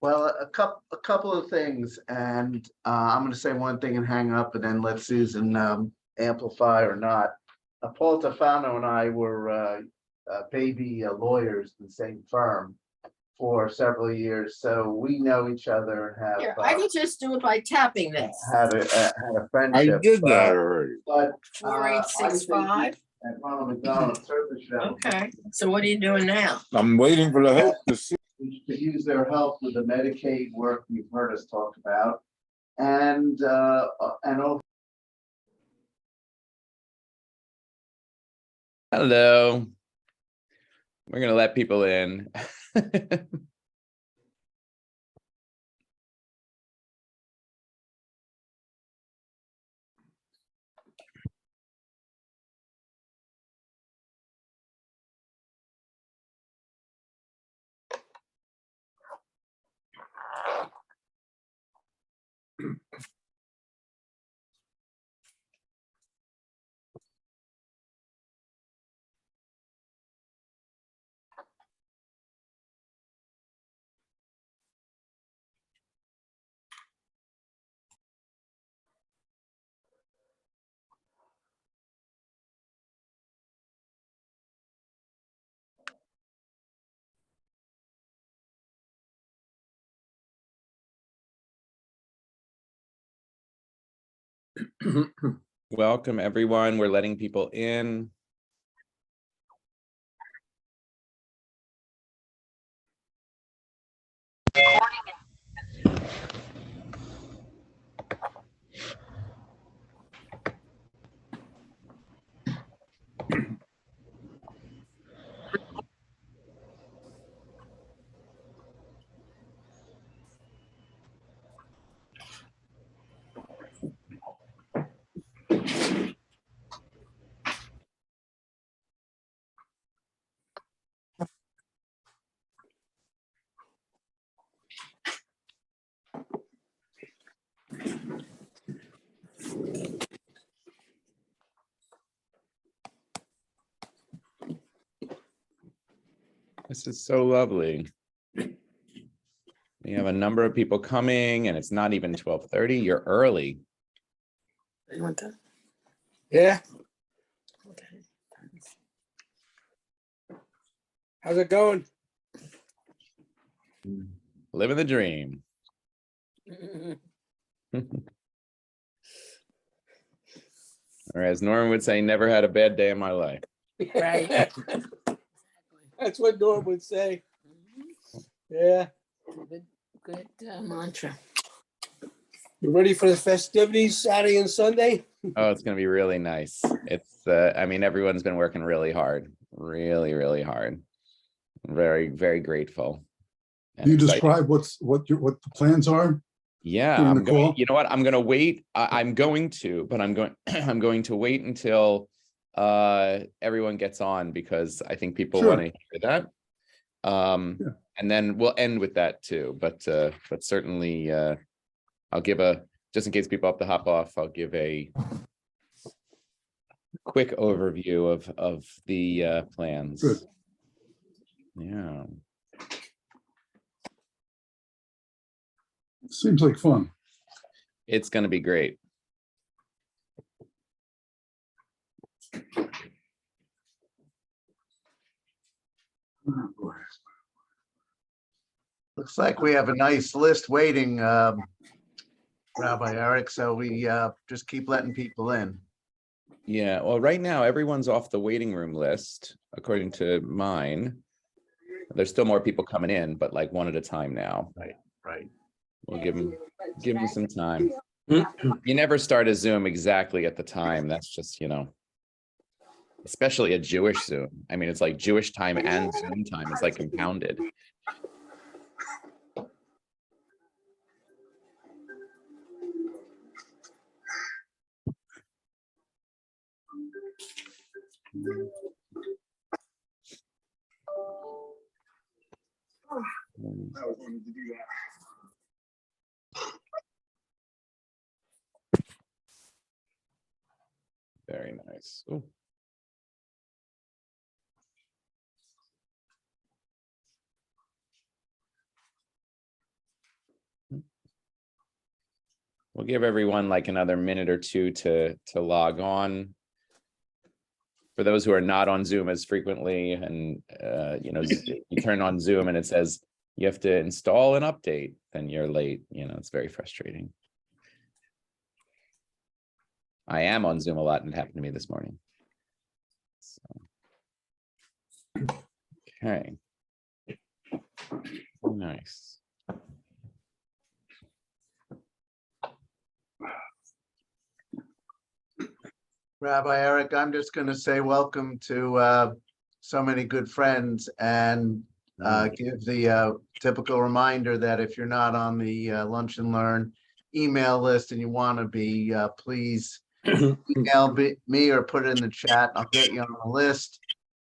Well, a couple of things, and I'm going to say one thing and hang up, and then let Susan amplify or not. Paul Tafano and I were baby lawyers in the same firm for several years, so we know each other and Here, have I can just do it by tapping this. had a I friendship. did that already. But 4865. and Ronald McDonald certainly should have. Okay, so what are you doing now? I'm waiting for the help to see. We could use their help with the Medicaid work you've heard us talk about, and also. Hello. We're gonna let people in. Welcome, everyone. We're letting people in. This is so lovely. We have a number of people coming and it's not even 12:30. You're early. You want that? Yeah, Okay. how's it going? Living the dream. Or as Norman would say, never had a bad day in my life. Right. That's what Norm would say. Yeah, Good mantra. you ready for the festivities Saturday and Sunday? Oh, it's gonna be really nice. It's I mean, everyone's been working really hard, really hard. Very, very grateful. and Can you excited. describe what the plans are? Yeah, during the I'm going, call? you know what, I'm gonna wait. I'm going to, but I'm going, I'm going to wait until everyone gets on because I think people Sure. want to hear that. Yeah. And then we'll end with that too, but certainly I'll give just in case people have to hop off, I'll give a quick overview of the plans. Good. Yeah. Seems like fun. It's going to be great. Oh, boy. Looks like we have a nice list waiting, Rabbi Eric, so we just keep letting people in. Yeah, well, right now everyone's off the waiting room list, according to mine. There's still more people coming in, but like one at a time now. Right. We'll give them some time. You never start a Zoom exactly at the time. That's just, especially a Jewish Zoom. I mean, it's like Jewish time and Zoom time. It's like compounded. I was wanting to do that. Very nice. Ooh. we'll give everyone like another minute or two to log on. For those who are not on Zoom as frequently, and you turn on Zoom and it says you have to install an update, then you're late. It's very frustrating. I am on Zoom a lot, and it happened to me this morning. So. Okay. Nice. Rabbi Eric, I'm just going to say welcome to so many good friends, and give the typical reminder that if you're not on the Lunch and Learn email list and you want to be, please email me or put it in the chat. I'll get you on the list.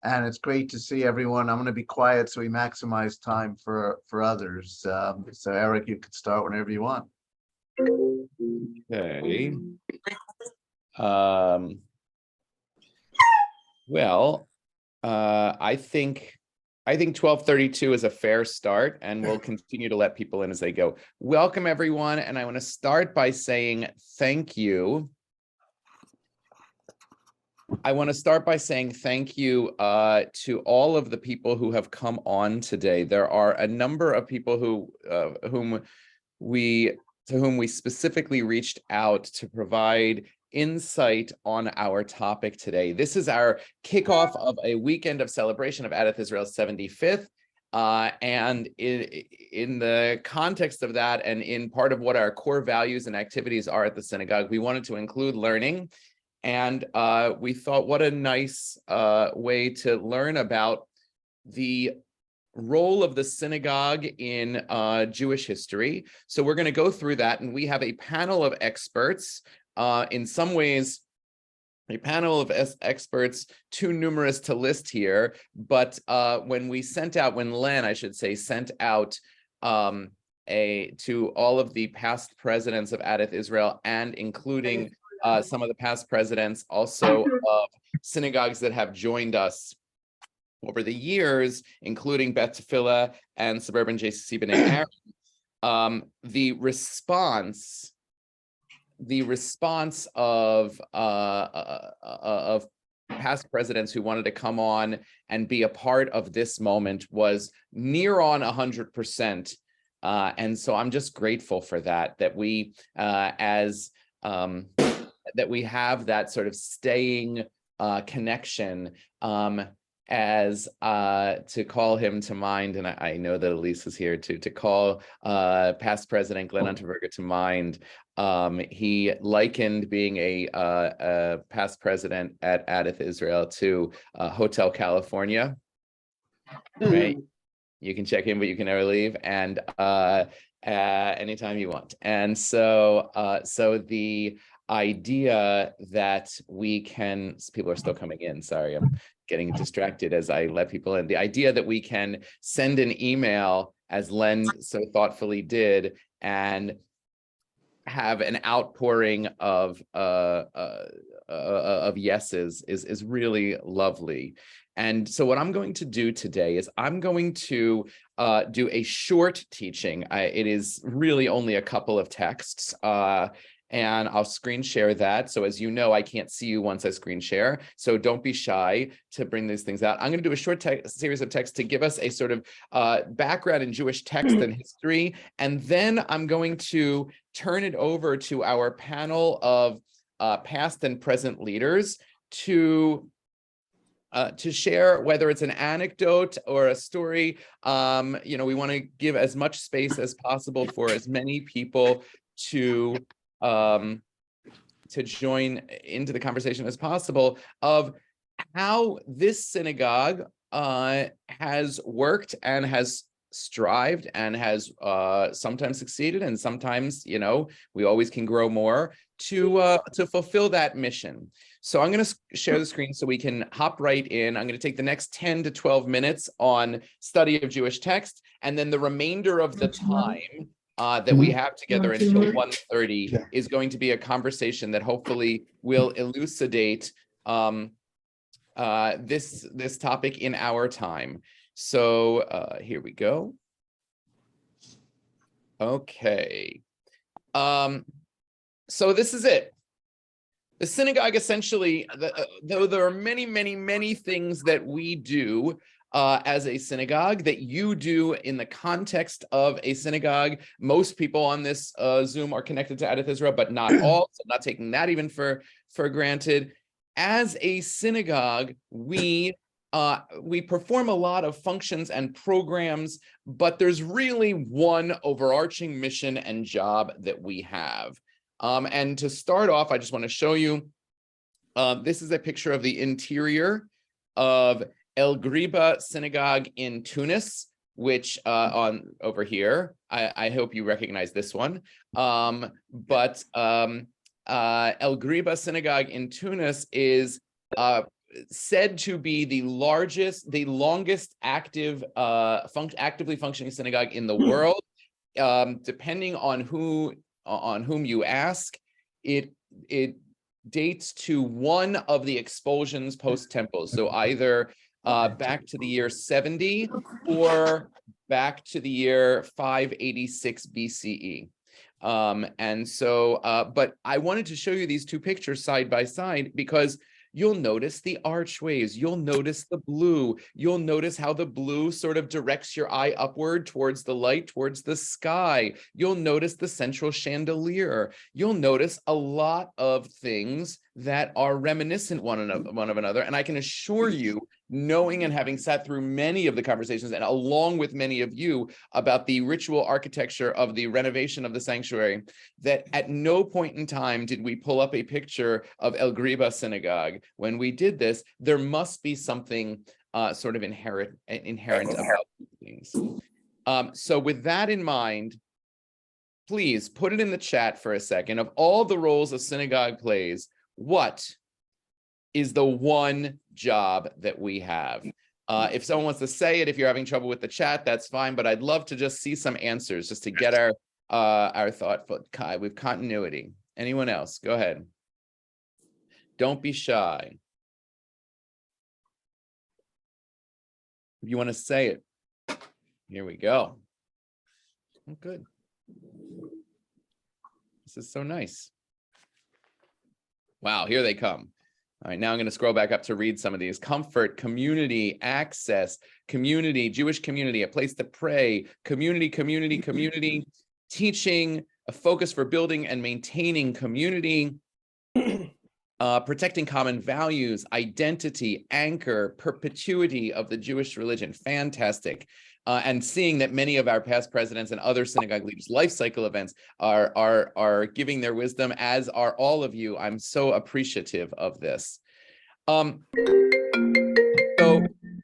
And it's great to see everyone. I'm going to be quiet so we maximize time for others. So Eric, you can start whenever you want. Okay. Well, I think 12:32 is a fair start, and we'll continue to let people in as they go. Welcome, everyone, and I want to start by saying thank you. I want to start by saying thank you to all of the people who have come on today. There are a number of people to whom we specifically reached out to provide insight on our topic today. This is our kickoff of a weekend of celebration of Adath Israel's 75th. And in the context of that, and in part of what our core values and activities are at the synagogue, we wanted to include learning. And we thought, what a nice way to learn about the role of the synagogue in Jewish history. So we're going to go through that, and we have a panel of experts. In some ways, a panel of experts too numerous to list here. But when Len, I should say, sent out to all of the past presidents of Adath Israel, and including some of the past presidents also of synagogues that have joined us over the years, including Beth Tefillah and Suburban JCC B'nai Aaron. The response of past presidents who wanted to come on and be a part of this moment was near on 100%. And so I'm just grateful for that we that we have that sort of staying connection, as to call him to mind, and I know that Elise is here to call past President Glenn Unterberger to mind. He likened being a past president at Adath Israel to Hotel California, right? You can check in, but you can never leave, and anytime you want. And so the idea that people are still coming in. Sorry, I'm getting distracted as I let people in. The idea that we can send an email, as Len so thoughtfully did, and have an outpouring of yeses is really lovely. And so what I'm going to do today is I'm going to do a short teaching. It is really only a couple of texts. And I'll screen share that. So as you know, I can't see you once I screen share. So don't be shy to bring these things out. I'm going to do a short series of texts to give us a sort of background in Jewish text and history. And then I'm going to turn it over to our panel of past and present leaders to share, whether it's an anecdote or a story. We want to give as much space as possible for as many people to join into the conversation as possible of how this synagogue has worked and has strived and has sometimes succeeded, and sometimes, we always can grow more to fulfill that mission. So I'm going to share the screen so we can hop right in. I'm going to take the next 10 to 12 minutes on study of Jewish text, and then the remainder of the time that we have together until 1:30 is going to be a conversation that hopefully will elucidate this topic in our time. So here we go. Okay. So this is it. The synagogue essentially, though there are many, many, many things that we do as a synagogue that you do in the context of a synagogue. Most people on this Zoom are connected to Adath Israel, but not all. So not taking that even for granted. As a synagogue, we perform a lot of functions and programs, but there's really one overarching mission and job that we have. And to start off, I just want to show you, this is a picture of the interior of El Griba Synagogue in Tunis, which over here, I hope you recognize this one. El Griba Synagogue in Tunis is said to be the longest actively functioning synagogue in the world. Depending on whom you ask, it dates to one of the expulsions post-temples. So either back to the year 70 or back to the year 586 BCE. But I wanted to show you these two pictures side by side because you'll notice the archways, you'll notice the blue, you'll notice how the blue sort of directs your eye upward towards the light, towards the sky. You'll notice the central chandelier. You'll notice a lot of things that are reminiscent one of another. And I can assure you, knowing and having sat through many of the conversations and along with many of you about the ritual architecture of the renovation of the sanctuary, that at no point in time did we pull up a picture of El Griba Synagogue. When we did this, there must be something sort of inherent about these things. So with that in mind, please put it in the chat for a second. Of all the roles a synagogue plays, what is the one job that we have? If someone wants to say it, if you're having trouble with the chat, that's fine, but I'd love to just see some answers just to get our thought with continuity. Anyone else? Go ahead. Don't be shy. If you want to say it, here we go. Oh, good. This is so nice. Wow, here they come. All right, now I'm going to scroll back up to read some of these. Comfort, community, access, community, Jewish community, a place to pray, community, community, community, teaching, a focus for building and maintaining community, protecting common values, identity, anchor, perpetuity of the Jewish religion. Fantastic. And seeing that many of our past presidents and other synagogue leaders' life cycle events are giving their wisdom, as are all of you. I'm so appreciative of this. So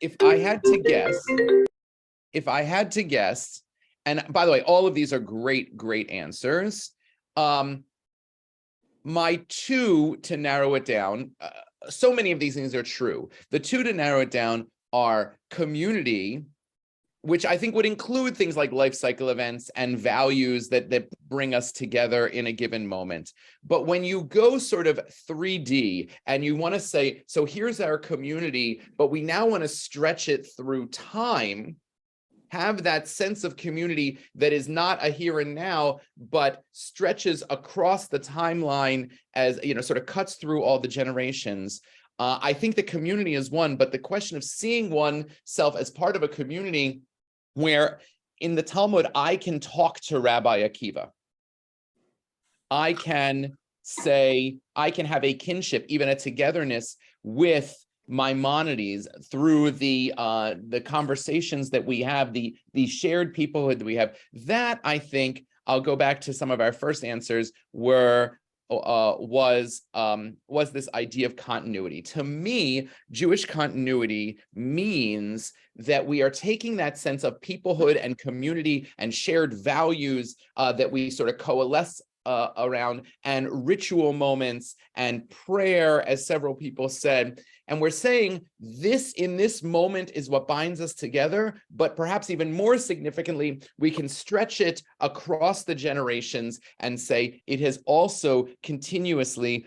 if I had to guess, and by the way, all of these are great answers. My two to narrow it down, so many of these things are true. The two to narrow it down are community, which I think would include things like life cycle events and values that bring us together in a given moment. But when you go sort of 3D and you want to say, so here's our community, but we now want to stretch it through time, have that sense of community that is not a here and now, but stretches across the timeline as, you know, sort of cuts through all the generations. I think the community is one, but the question of seeing oneself as part of a community where in the Talmud, I can talk to Rabbi Akiva. I can say, I can have a kinship, even a togetherness with Maimonides through the conversations that we have, the shared peoplehood that we have. That, I think, I'll go back to some of our first answers, was this idea of continuity. To me, Jewish continuity means that we are taking that sense of peoplehood and community and shared values that we sort of coalesce around, and ritual moments and prayer, as several people said. And we're saying this in this moment is what binds us together, but perhaps even more significantly, we can stretch it across the generations and say it has also continuously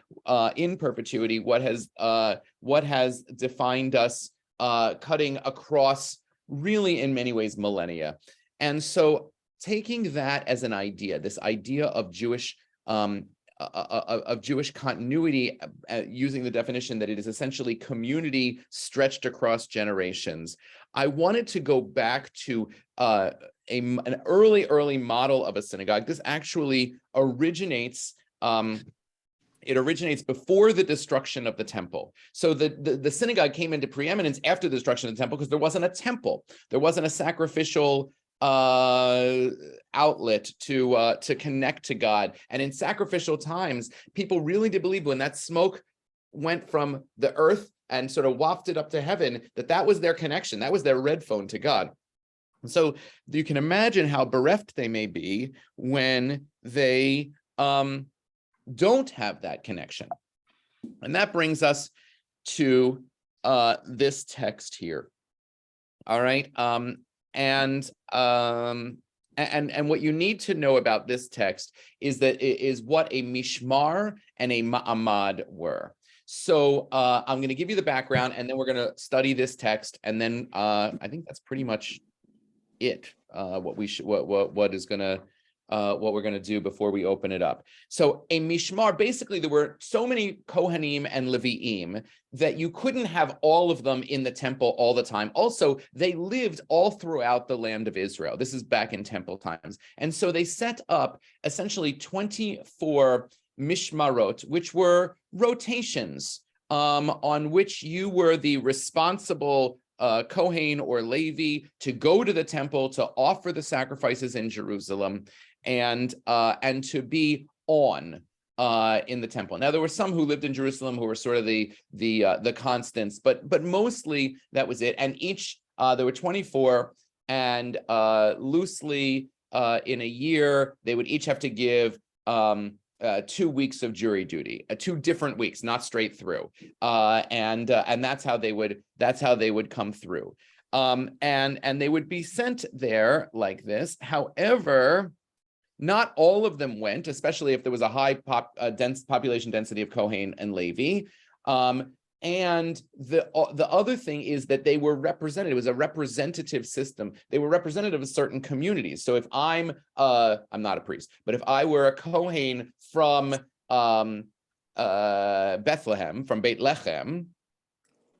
in perpetuity what has defined us, cutting across really in many ways millennia. And so taking that as an idea, this idea of Jewish of Jewish continuity, using the definition that it is essentially community stretched across generations. I wanted to go back to an early model of a synagogue. This actually originates. It originates before the destruction of the temple. So the synagogue came into preeminence after the destruction of the temple because there wasn't a temple. There wasn't a sacrificial outlet to connect to God. And in sacrificial times, people really did believe when that smoke went from the earth and sort of wafted up to heaven, that was their connection. That was their red phone to God. So you can imagine how bereft they may be when they don't have that connection. And that brings us to this text here. All right. And what you need to know about this text is that it is what a mishmar and a ma'amad were. So I'm going to give you the background, and then we're going to study this text, and then I think that's pretty much it. What we're going to do before we open it up. So a mishmar, basically there were so many Kohanim and Leviim that you couldn't have all of them in the temple all the time. Also, they lived all throughout the land of Israel. This is back in temple times. And so they set up essentially 24 mishmarot, which were rotations on which you were the responsible Kohen or Levi to go to the temple to offer the sacrifices in Jerusalem and to be on in the temple. Now there were some who lived in Jerusalem who were sort of the constants, but mostly that was it. And each there were 24, and loosely in a year they would each have to give 2 weeks of jury duty, 2 different weeks, not straight through, and that's how they would come through, and they would be sent there like this. However, not all of them went, especially if there was a high dense population density of Kohen and Levi. And the other thing is that they were represented. It was a representative system. They were representative of certain communities. So if I'm not a priest, but if I were a Kohen from Bethlehem, from Beit Lechem,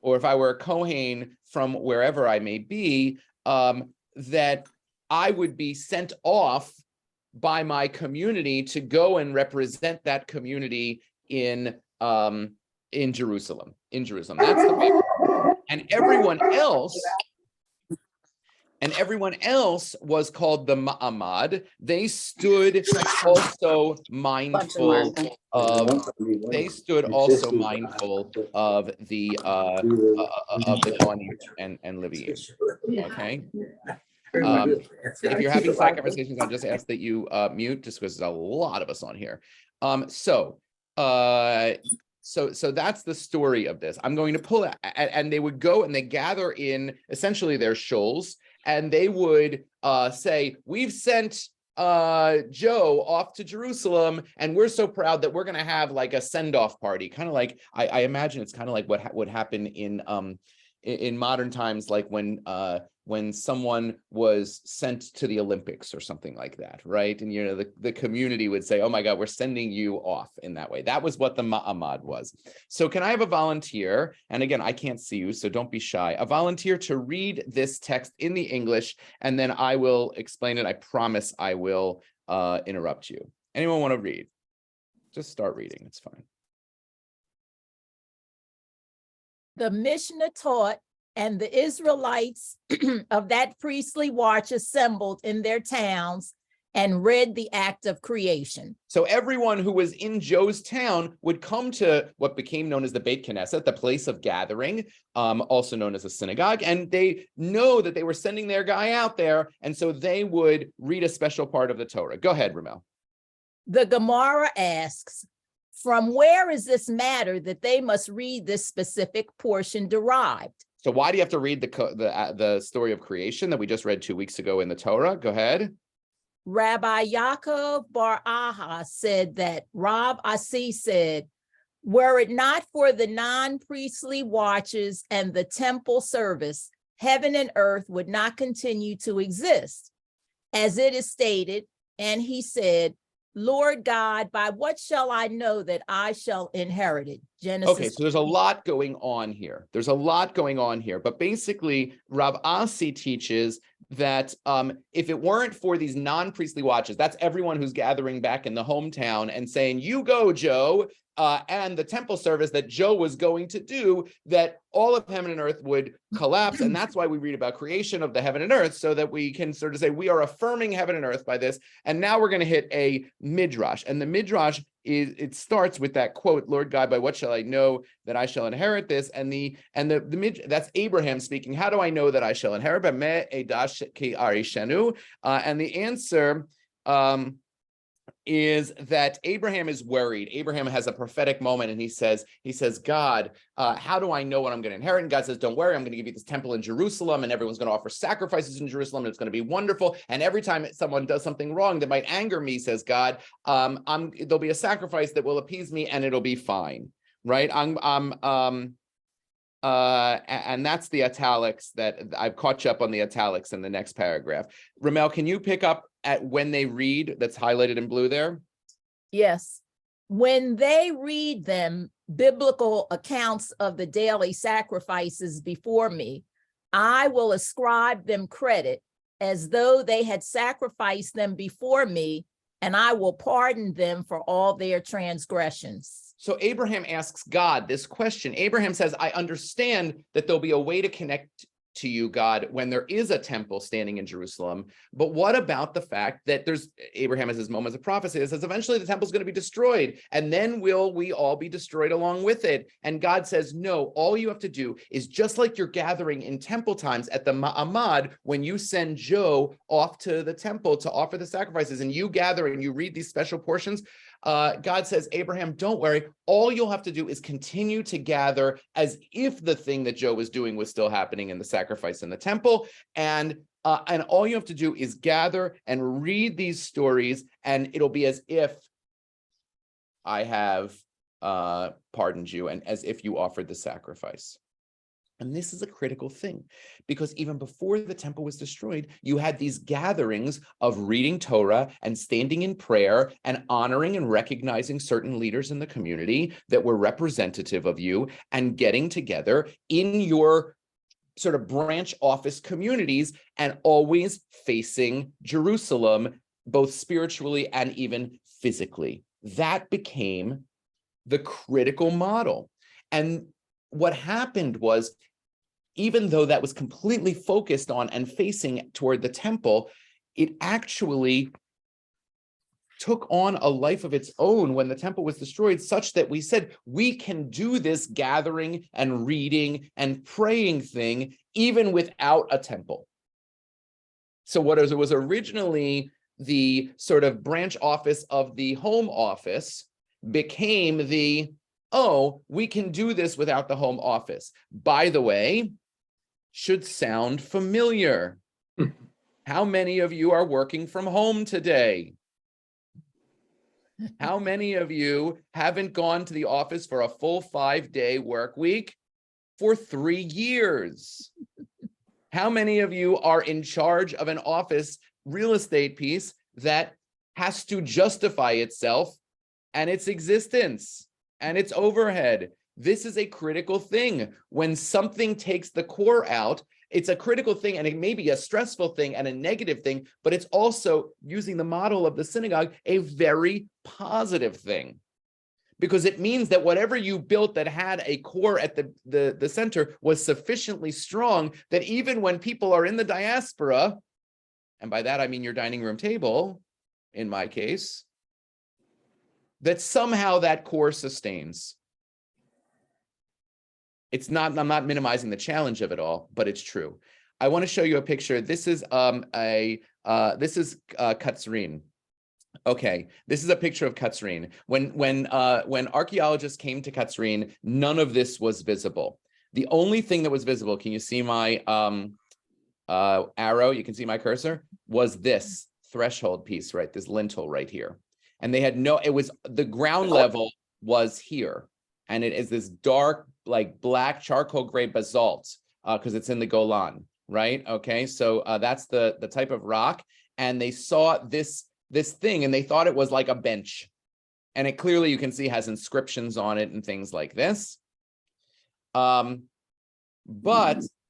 or if I were a Kohen from wherever I may be, that I would be sent off by my community to go and represent that community in Jerusalem. That's the big one. And everyone else was called the Ma'amad. They stood also mindful of the Kohanim and Leviim. Okay. If you're having side conversations, I'll just ask that you mute, just because there's a lot of us on here. So that's the story of this. I'm going to pull it, and they would go and they gather in essentially their shuls, and they would say, we've sent Joe off to Jerusalem, and we're so proud that we're going to have like a send-off party, kind of like I imagine it's kind of like what would happen in modern times, like when someone was sent to the Olympics or something like that, right? And the community would say, oh my God, we're sending you off in that way. That was what the Ma'amad was. So can I have a volunteer? And again, I can't see you, so don't be shy. A volunteer to read this text in the English, and then I will explain it. I promise I will interrupt you. Anyone want to read? Just start reading, it's fine. The Mishnah taught, and the Israelites of that priestly watch assembled in their towns and read the act of creation. So everyone who was in Joe's town would come to what became known as the Beit Knesset, the place of gathering, also known as a synagogue, and they know that they were sending their guy out there, and so they would read a special part of the Torah. Go ahead, Ramel. The Gemara asks, from where is this matter that they must read this specific portion derived? So why do you have to read the story of creation that we just read 2 weeks ago in the Torah? Go ahead. Rabbi Yaakov Bar Aha said that Rav Asi said, were it not for the non-priestly watches and the temple service, heaven and earth would not continue to exist. As it is stated, and he said, Lord God, by what shall I know that I shall inherit it? Genesis. Okay, so there's a lot going on here. There's a lot going on here, but basically Rav Asi teaches that if it weren't for these non-priestly watches, that's everyone who's gathering back in the hometown and saying, you go, Joe, and the temple service that Joe was going to do, that all of heaven and earth would collapse. And that's why we read about creation of the heaven and earth, so that we can sort of say, we are affirming heaven and earth by this. And now we're going to hit a midrash. And the midrash it starts with that quote, Lord God, by what shall I know that I shall inherit this? And that's Abraham speaking. How do I know that I shall inherit? And the answer is that Abraham is worried. Abraham has a prophetic moment, and he says, God, how do I know what I'm going to inherit? And God says, don't worry, I'm going to give you this temple in Jerusalem, and everyone's going to offer sacrifices in Jerusalem, and it's going to be wonderful. And every time someone does something wrong that might anger me, says God, there'll be a sacrifice that will appease me, and it'll be fine, right? And that's the italics that I've caught you up on the italics in the next paragraph. Ramel, can you pick up at when they read that's highlighted in blue there? Yes. When they read them, biblical accounts of the daily sacrifices before me, I will ascribe them credit as though they had sacrificed them before me, and I will pardon them for all their transgressions. So Abraham asks God this question. Abraham says, I understand that there'll be a way to connect to you, God, when there is a temple standing in Jerusalem. But what about the fact that Abraham has his moments of prophecy that says eventually the temple is going to be destroyed, and then will we all be destroyed along with it? And God says, no, all you have to do is just like you're gathering in temple times at the Ma'amad, when you send Joe off to the temple to offer the sacrifices, and you gather and you read these special portions. God says, Abraham, don't worry. All you'll have to do is continue to gather as if the thing that Joe was doing was still happening in the sacrifice in the temple. And all you have to do is gather and read these stories, and it'll be as if I have pardoned you and as if you offered the sacrifice. And this is a critical thing, because even before the temple was destroyed, you had these gatherings of reading Torah and standing in prayer and honoring and recognizing certain leaders in the community that were representative of you, and getting together in your sort of branch office communities and always facing Jerusalem, both spiritually and even physically. That became the critical model. And what happened was, even though that was completely focused on and facing toward the temple, it actually took on a life of its own when the temple was destroyed, such that we said we can do this gathering and reading and praying thing even without a temple. So what was originally the sort of branch office of the home office became the, oh, we can do this without the home office. By the way, should sound familiar. How many of you are working from home today? How many of you haven't gone to the office for a full 5-day work week for 3 years? How many of you are in charge of an office real estate piece that has to justify itself and its existence and its overhead? This is a critical thing. When something takes the core out, it's a critical thing, and it may be a stressful thing and a negative thing, but it's also, using the model of the synagogue, a very positive thing. Because it means that whatever you built that had a core at the center was sufficiently strong that even when people are in the diaspora, and by that I mean your dining room table, in my case, that somehow that core sustains. It's not, I'm not minimizing the challenge of it all, but it's true. I want to show you a picture. This is Katzrin. Okay, this is a picture of Katzrin. When archaeologists came to Katzrin, none of this was visible. The only thing that was visible, can you see my arrow? You can see my cursor, was this threshold piece, right? This lintel right here. And they had the ground level was here. And it is this dark, like black charcoal gray basalt, because it's in the Golan, right? Okay, so that's the type of rock. And they saw this this thing, and they thought it was like a bench. And it clearly, you can see, has inscriptions on it and things like this. But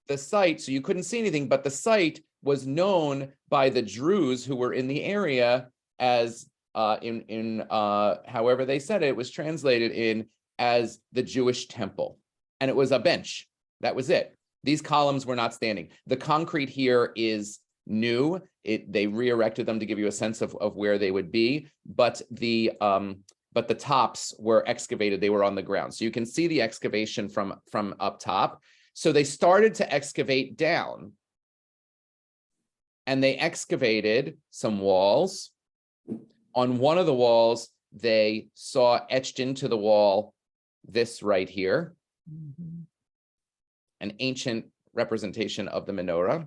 the site, so you couldn't see anything, but the site was known by the Druze who were in the area as, however they said it, it was translated in as the Jewish temple. And it was a bench. That was it. These columns were not standing. The concrete here is new. They re-erected them to give you a sense of where they would be, but the tops were excavated. They were on the ground. So you can see the excavation from up top. So they started to excavate down, and they excavated some walls. On one of the walls, they saw etched into the wall this right here, an ancient representation of the menorah,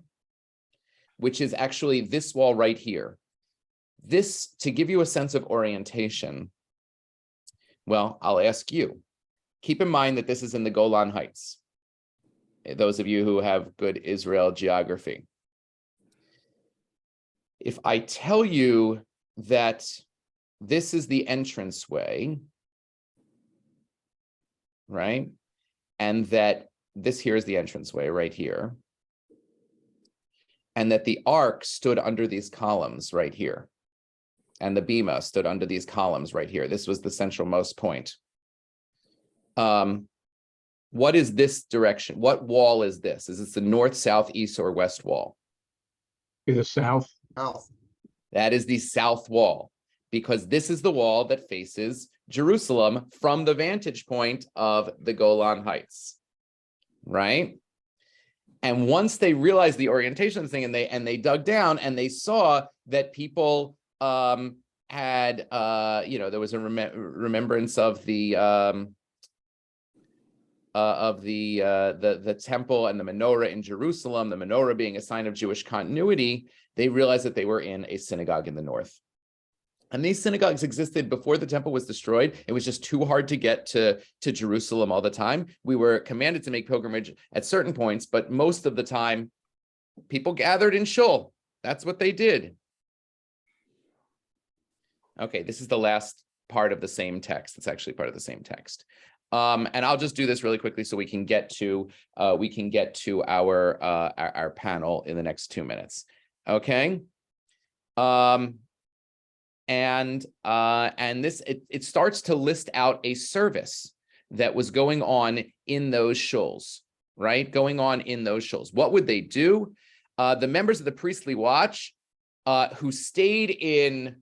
which is actually this wall right here. This, to give you a sense of orientation, well, I'll ask you. Keep in mind that this is in the Golan Heights. Those of you who have good Israel geography. If I tell you that this is the entranceway, right? And that this here is the entranceway right here. And that the ark stood under these columns right here. And the bima stood under these columns right here. This was the centralmost point. What is this direction? What wall is this? Is this the north, south, east, or west wall? To the south. That is the south wall, because this is the wall that faces Jerusalem from the vantage point of the Golan Heights, right? And once they realized the orientation of the thing, and they dug down and they saw that people had, there was a remembrance of the temple and the menorah in Jerusalem, the menorah being a sign of Jewish continuity, they realized that they were in a synagogue in the north. And these synagogues existed before the temple was destroyed. It was just too hard to get to Jerusalem all the time. We were commanded to make pilgrimage at certain points, but most of the time, people gathered in shul. That's what they did. Okay, this is the last part of the same text. It's actually part of the same text. And I'll just do this really quickly so we can get to our panel in the next 2 minutes. Okay. And this it starts to list out a service that was going on in those shuls, right? Going on in those shuls. What would they do? The members of the priestly watch who stayed in,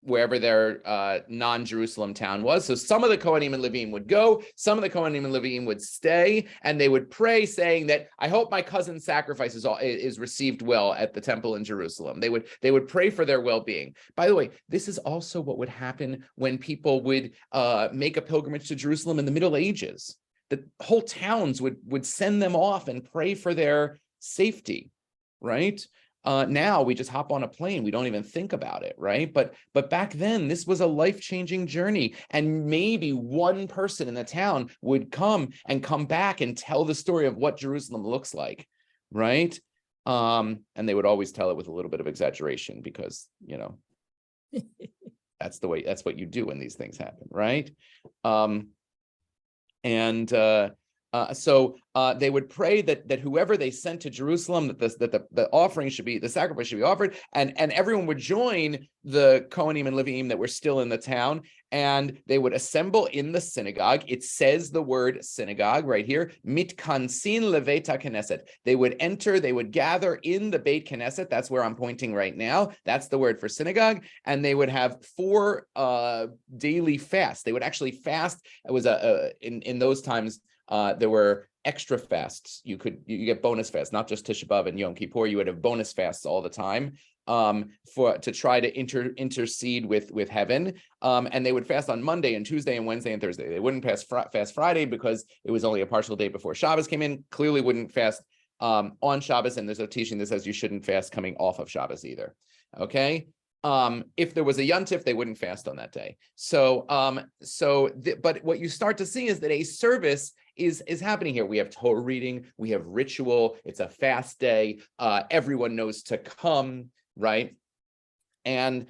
wherever their non-Jerusalem town was. So some of the Kohanim and Levim would go, some of the Kohanim and Levim would stay, and they would pray saying that, I hope my cousin's sacrifice is received well at the temple in Jerusalem. They would pray for their well-being. By the way, this is also what would happen when people would make a pilgrimage to Jerusalem in the Middle Ages. The whole towns would send them off and pray for their safety, right? Now we just hop on a plane. We don't even think about it, right? But back then, this was a life-changing journey. And maybe one person in the town would come back and tell the story of what Jerusalem looks like, right? And they would always tell it with a little bit of exaggeration because, that's what you do when these things happen, right? So they would pray that whoever they sent to Jerusalem, that the offering should be, the sacrifice should be offered, and everyone would join the Kohanim and Levim that were still in the town, and they would assemble in the synagogue. It says the word synagogue right here, mitkansin levet knesset. They would enter, they would gather in the Beit Knesset. That's where I'm pointing right now. That's the word for synagogue, and they would have 4 daily fasts. They would actually fast. It was in those times. There were extra fasts. You get bonus fasts, not just Tisha B'Av and Yom Kippur. You would have bonus fasts all the time to try to intercede with heaven. And they would fast on Monday and Tuesday and Wednesday and Thursday. They wouldn't fast Friday because it was only a partial day before Shabbos came in. Clearly wouldn't fast on Shabbos, and there's a teaching that says you shouldn't fast coming off of Shabbos either. Okay. If there was a yontif, they wouldn't fast on that day. But what you start to see is that a service is happening here. We have Torah reading, we have ritual. It's a fast day. Everyone knows to come, right? And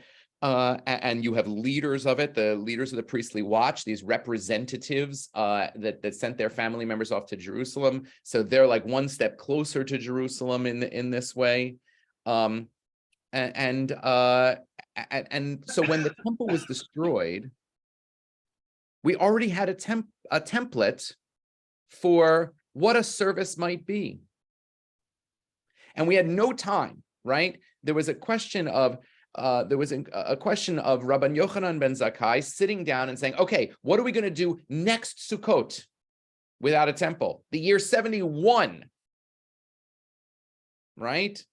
you have leaders of it, the leaders of the priestly watch, these representatives that sent their family members off to Jerusalem. So they're like one step closer to Jerusalem in this way. And so when the temple was destroyed, we already had a template for what a service might be. And we had no time, right? There was a question of Rabban Yochanan ben Zakkai sitting down and saying, okay, what are we going to do next Sukkot without a temple? The year 71, right?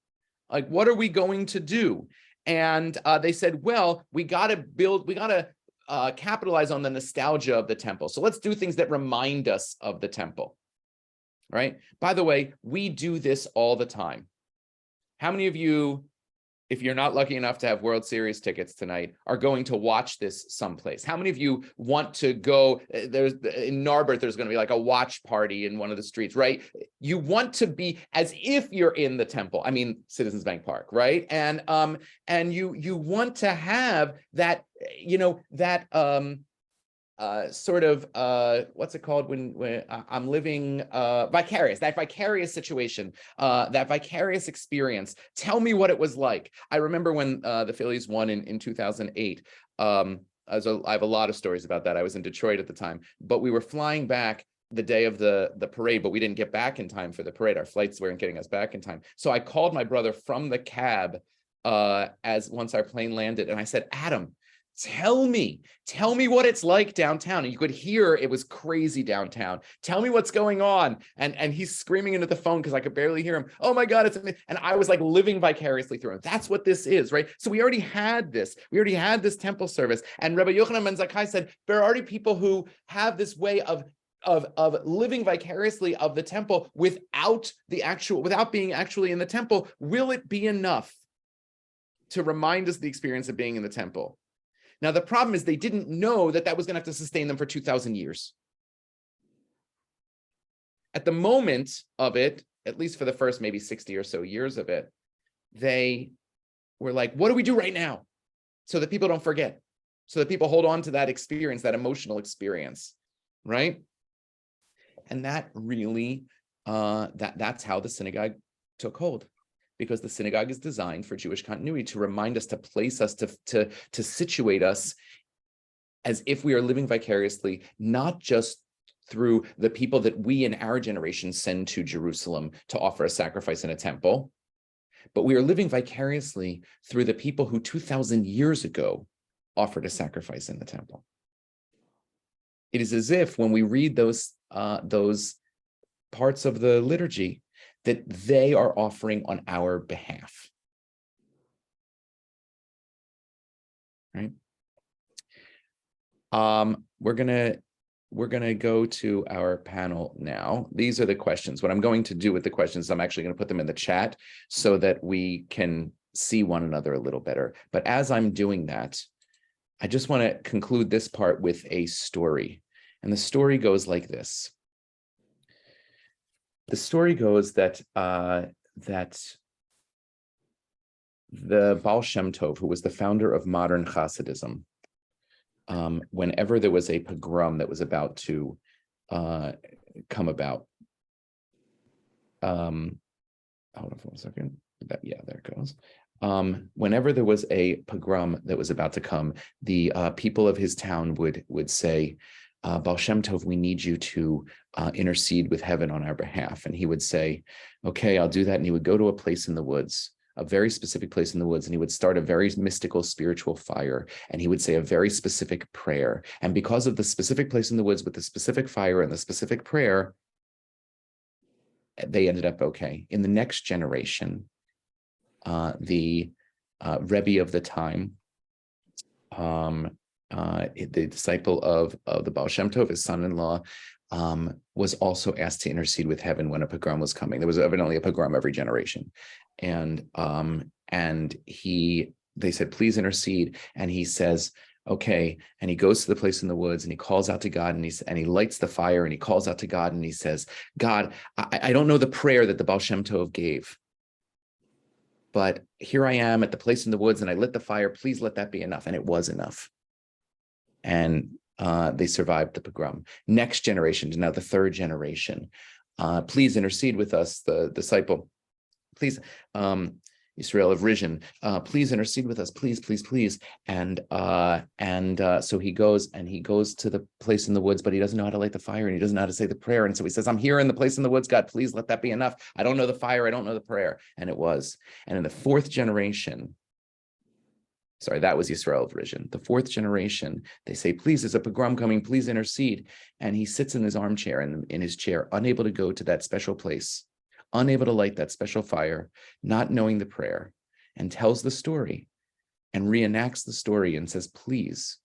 Like, what are we going to do? And they said, well, we got to capitalize on the nostalgia of the temple. So let's do things that remind us of the temple, right? By the way, we do this all the time. How many of you, if you're not lucky enough to have World Series tickets tonight, are going to watch this someplace? How many of you want to go? There's in Narberth, there's going to be like a watch party in one of the streets, right? You want to be as if you're in the temple. I mean, Citizens Bank Park, right? And you want to have that, sort of what's it called when I'm living vicarious, that vicarious situation, that vicarious experience. Tell me what it was like. I remember when the Phillies won in 2008. I have a lot of stories about that. I was in Detroit at the time, but we were flying back the day of the parade, but we didn't get back in time for the parade. Our flights weren't getting us back in time. So I called my brother from the cab as once our plane landed, and I said, Adam, tell me what it's like downtown. And you could hear it was crazy downtown. Tell me what's going on. And he's screaming into the phone because I could barely hear him. Oh my God, it's amazing. And I was like living vicariously through him. That's what this is, right? So we already had this. We already had this temple service. And Rabbi Yochanan ben Zakkai said, there are already people who have this way of living vicariously of the temple without being actually in the temple. Will it be enough to remind us the experience of being in the temple? Now, the problem is they didn't know that was going to have to sustain them for 2,000 years. At the moment of it, at least for the first maybe 60 or so years of it, they were like, what do we do right now? So that people don't forget, so that people hold on to that experience, that emotional experience, right? And that really, that's how the synagogue took hold. Because the synagogue is designed for Jewish continuity, to remind us, to place us, to situate us as if we are living vicariously, not just through the people that we in our generation send to Jerusalem to offer a sacrifice in a temple, but we are living vicariously through the people who 2,000 years ago offered a sacrifice in the temple. It is as if when we read those parts of the liturgy, that they are offering on our behalf, right? We're gonna go to our panel now. These are the questions. What I'm going to do with the questions, I'm actually going to put them in the chat so that we can see one another a little better. But as I'm doing that, I just want to conclude this part with a story, and the story goes like this. The story goes that the Baal Shem Tov, who was the founder of modern Hasidism, whenever there was a pogrom that was about to come about, hold on for a second. There it goes. Whenever there was a pogrom that was about to come, the people of his town would say, Baal Shem Tov, we need you to intercede with heaven on our behalf. And he would say, okay, I'll do that. And he would go to a place in the woods, a very specific place in the woods, and he would start a very mystical spiritual fire. And he would say a very specific prayer. And because of the specific place in the woods with the specific fire and the specific prayer, they ended up okay. In the next generation, the Rebbe of the time, the disciple of the Baal Shem Tov, his son-in-law, was also asked to intercede with heaven when a pogrom was coming. There was evidently a pogrom every generation, and they said, please intercede. And he says, okay. And he goes to the place in the woods and he calls out to God, and he lights the fire and he calls out to God and he says, God, I don't know the prayer that the Baal Shem Tov gave, but here I am at the place in the woods and I lit the fire. Please let that be enough. And it was enough. And they survived the pogrom. Next generation, now the third generation. Please intercede with us, the disciple. Please, Israel of Rizhin, please intercede with us, please, please, please. And so he goes to the place in the woods, but he doesn't know how to light the fire and he doesn't know how to say the prayer. And so he says, I'm here in the place in the woods, God, please let that be enough. I don't know the fire, I don't know the prayer. And it was. And in the fourth generation, sorry, that was Yisrael of Rizhin. The fourth generation, they say, please, there's a pogrom coming, please intercede. And he sits in his armchair and in his chair, unable to go to that special place, unable to light that special fire, not knowing the prayer, and tells the story and reenacts the story and says, please,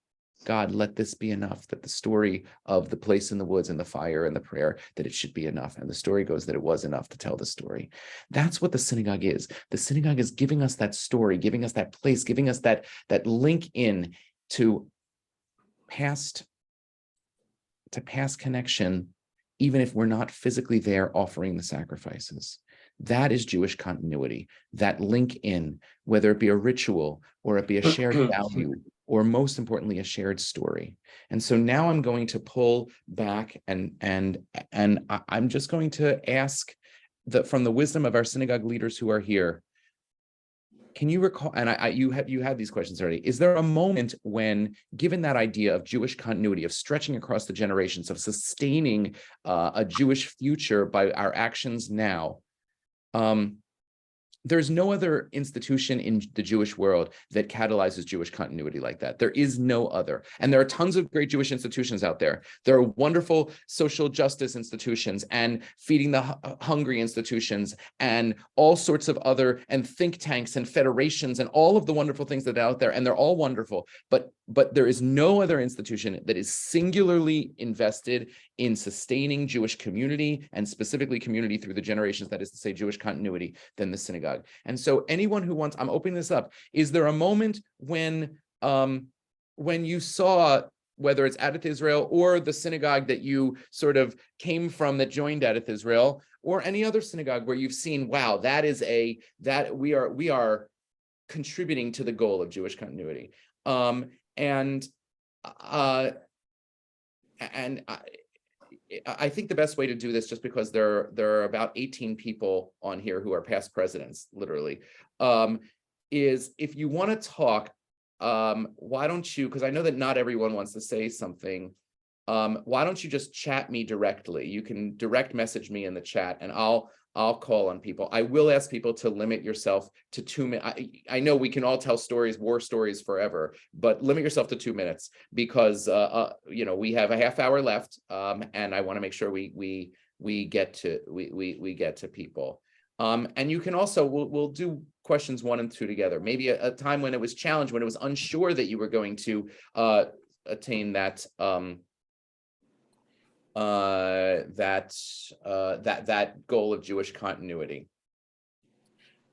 God, let this be enough, that the story of the place in the woods and the fire and the prayer, that it should be enough. And the story goes that it was enough to tell the story. That's what the synagogue is. The synagogue is giving us that story, giving us that place, giving us that link in to past connection, even if we're not physically there offering the sacrifices. That is Jewish continuity, that link in, whether it be a ritual or it be a shared value, or most importantly, a shared story. And so now I'm going to pull back and I'm just going to ask from the wisdom of our synagogue leaders who are here, can you recall, and you had these questions already, is there a moment when, given that idea of Jewish continuity, of stretching across the generations, of sustaining a Jewish future by our actions now, there's no other institution in the Jewish world that catalyzes Jewish continuity like that. There is no other. And there are tons of great Jewish institutions out there. There are wonderful social justice institutions and feeding the hungry institutions and all sorts of other, and think tanks and federations and all of the wonderful things that are out there. And they're all wonderful. But there is no other institution that is singularly invested in sustaining Jewish community, and specifically community through the generations, that is to say Jewish continuity, than the synagogue. And so anyone who wants, I'm opening this up, is there a moment when you saw, whether it's Adath Israel or the synagogue that you sort of came from that joined Adath Israel, or any other synagogue where you've seen, wow, that we are contributing to the goal of Jewish continuity. I think the best way to do this, just because there are about 18 people on here who are past presidents, literally, is if you want to talk, why don't you, because I know that not everyone wants to say something, why don't you just chat me directly? You can direct message me in the chat and I'll call on people. I will ask people to limit yourself to 2 minutes. I know we can all tell stories, war stories forever, but limit yourself to 2 minutes, because we have a half hour left, and I want to make sure we get to people. And you can also, we'll do questions 1 and 2 together. Maybe a time when it was challenged, when it was unsure that you were going to attain that that goal of Jewish continuity.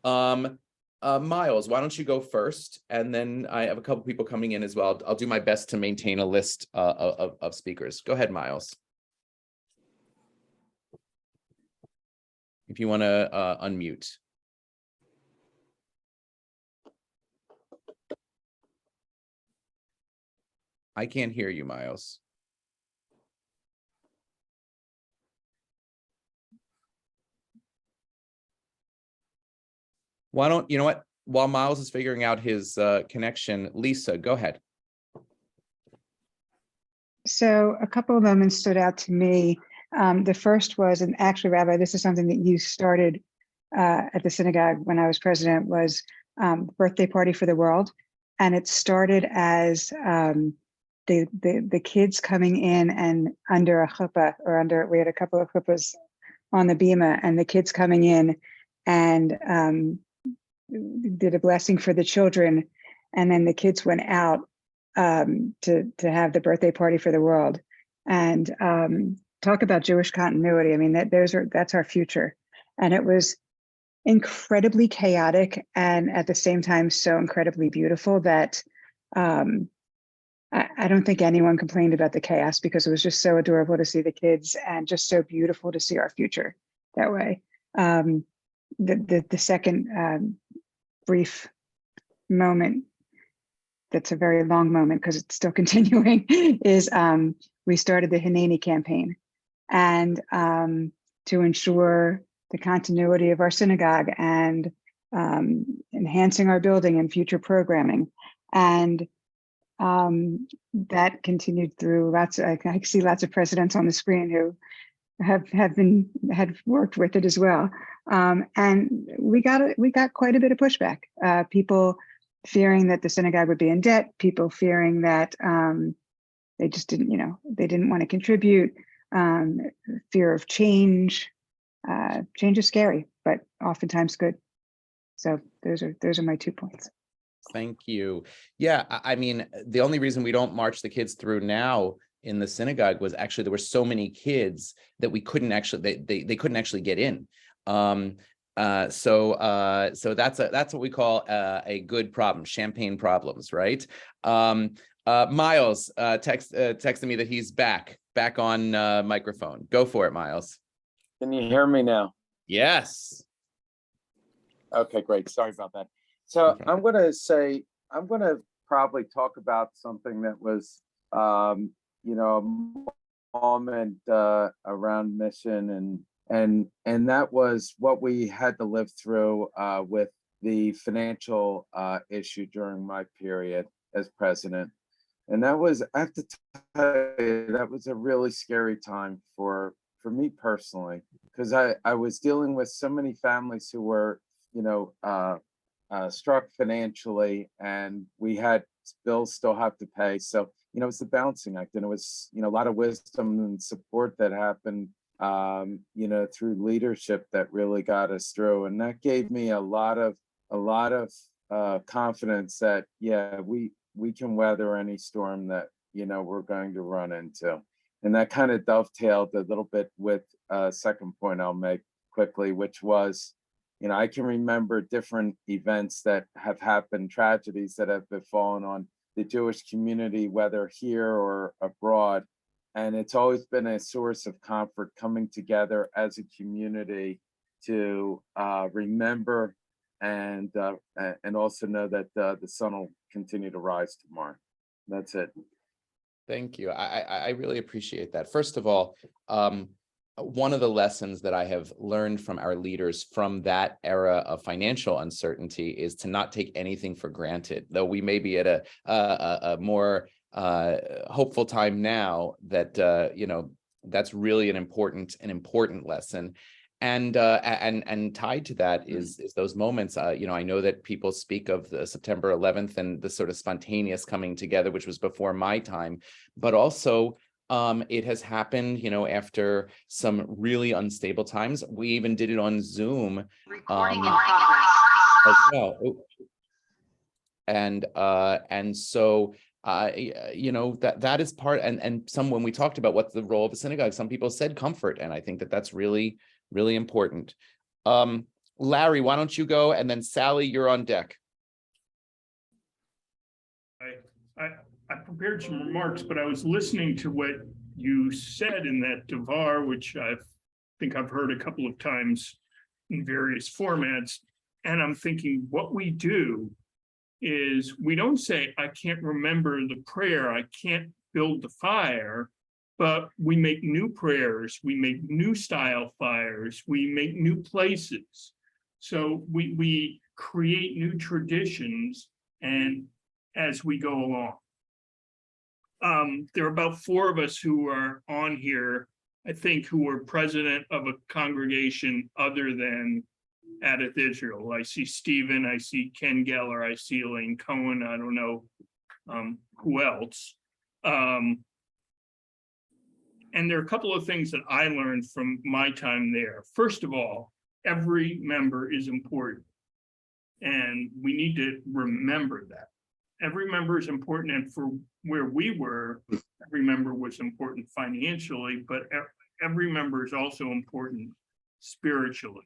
Miles, why don't you go first? And then I have a couple people coming in as well. I'll do my best to maintain a list of speakers. Go ahead, Miles. If you want to unmute. I can't hear you, Miles. Why don't, you know what, while Miles is figuring out his connection, Lisa, go ahead. So a couple of moments stood out to me. The first was, and actually, Rabbi, this is something that you started at the synagogue when I was president, was birthday party for the world. And it started as the kids coming in and under a chuppah, or we had a couple of chuppahs on the bima, and the kids coming in and did a blessing for the children, and then the kids went out to have the birthday party for the world. And talk about Jewish continuity. I mean, that's our future. And it was incredibly chaotic, and at the same time so incredibly beautiful that I don't think anyone complained about the chaos, because it was just so adorable to see the kids and just so beautiful to see our future that way. The second brief moment that's a very long moment because it's still continuing is we started the Hineni campaign, and to ensure the continuity of our synagogue and enhancing our building and future programming. And that continued through lots of, I see lots of presidents on the screen who had worked with it as well. And we got quite a bit of pushback. People fearing that the synagogue would be in debt, people fearing that they just didn't, they didn't want to contribute, fear of change. Change is scary, but oftentimes good. So those are my 2 points. Thank you. Yeah, I mean, the only reason we don't march the kids through now in the synagogue was actually there were so many kids that we couldn't actually, they couldn't actually get in. So that's what we call a good problem, champagne problems, right? Miles texted me that he's back on microphone. Go for it, Miles. Can you hear me now? Yes. Okay, great. Sorry about that. So Okay. I'm going to probably talk about something that was, a moment around mission, and that was what we had to live through with the financial issue during my period as president. And that was, I have to tell you, that was a really scary time for me personally, because I was dealing with so many families who were, struck financially, and we had bills still have to pay. So, it's the balancing act, and it was, a lot of wisdom and support that happened, through leadership that really got us through. And that gave me a lot of confidence that, yeah, we can weather any storm that, we're going to run into. And that kind of dovetailed a little bit with a second point I'll make quickly, which was, I can remember different events that have happened, tragedies that have befallen on the Jewish community, whether here or abroad. And it's always been a source of comfort coming together as a community to remember and also know that the sun will continue to rise tomorrow. That's it. Thank you. I really appreciate that. First of all, one of the lessons that I have learned from our leaders from that era of financial uncertainty is to not take anything for granted. Though we may be at a more hopeful time now, that that's really an important lesson. And tied to that is those moments. I know that people speak of the September 11th and the sort of spontaneous coming together, which was before my time, but also it has happened, after some really unstable times. We even did it on Zoom as well. And so that is part, and when we talked about what's the role of a synagogue, some people said comfort, and I think that that's really important. Larry, why don't you go, and then Sally, you're on deck. I prepared some remarks, but I was listening to what you said in that Devar, which I think I've heard a couple of times in various formats. And I'm thinking what we do is we don't say, I can't remember the prayer, I can't build the fire, but we make new prayers, we make new style fires, we make new places. So we create new traditions, and as we go along. There are about 4 of us who are on here, I think, who are president of a congregation other than Adath Israel. I see Stephen, I see Ken Geller, I see Elaine Cohen, I don't know who else. And there are a couple of things that I learned from my time there. First of all, every member is important, and we need to remember that. Every member is important, and for where we were, every member was important financially, but every member is also important spiritually.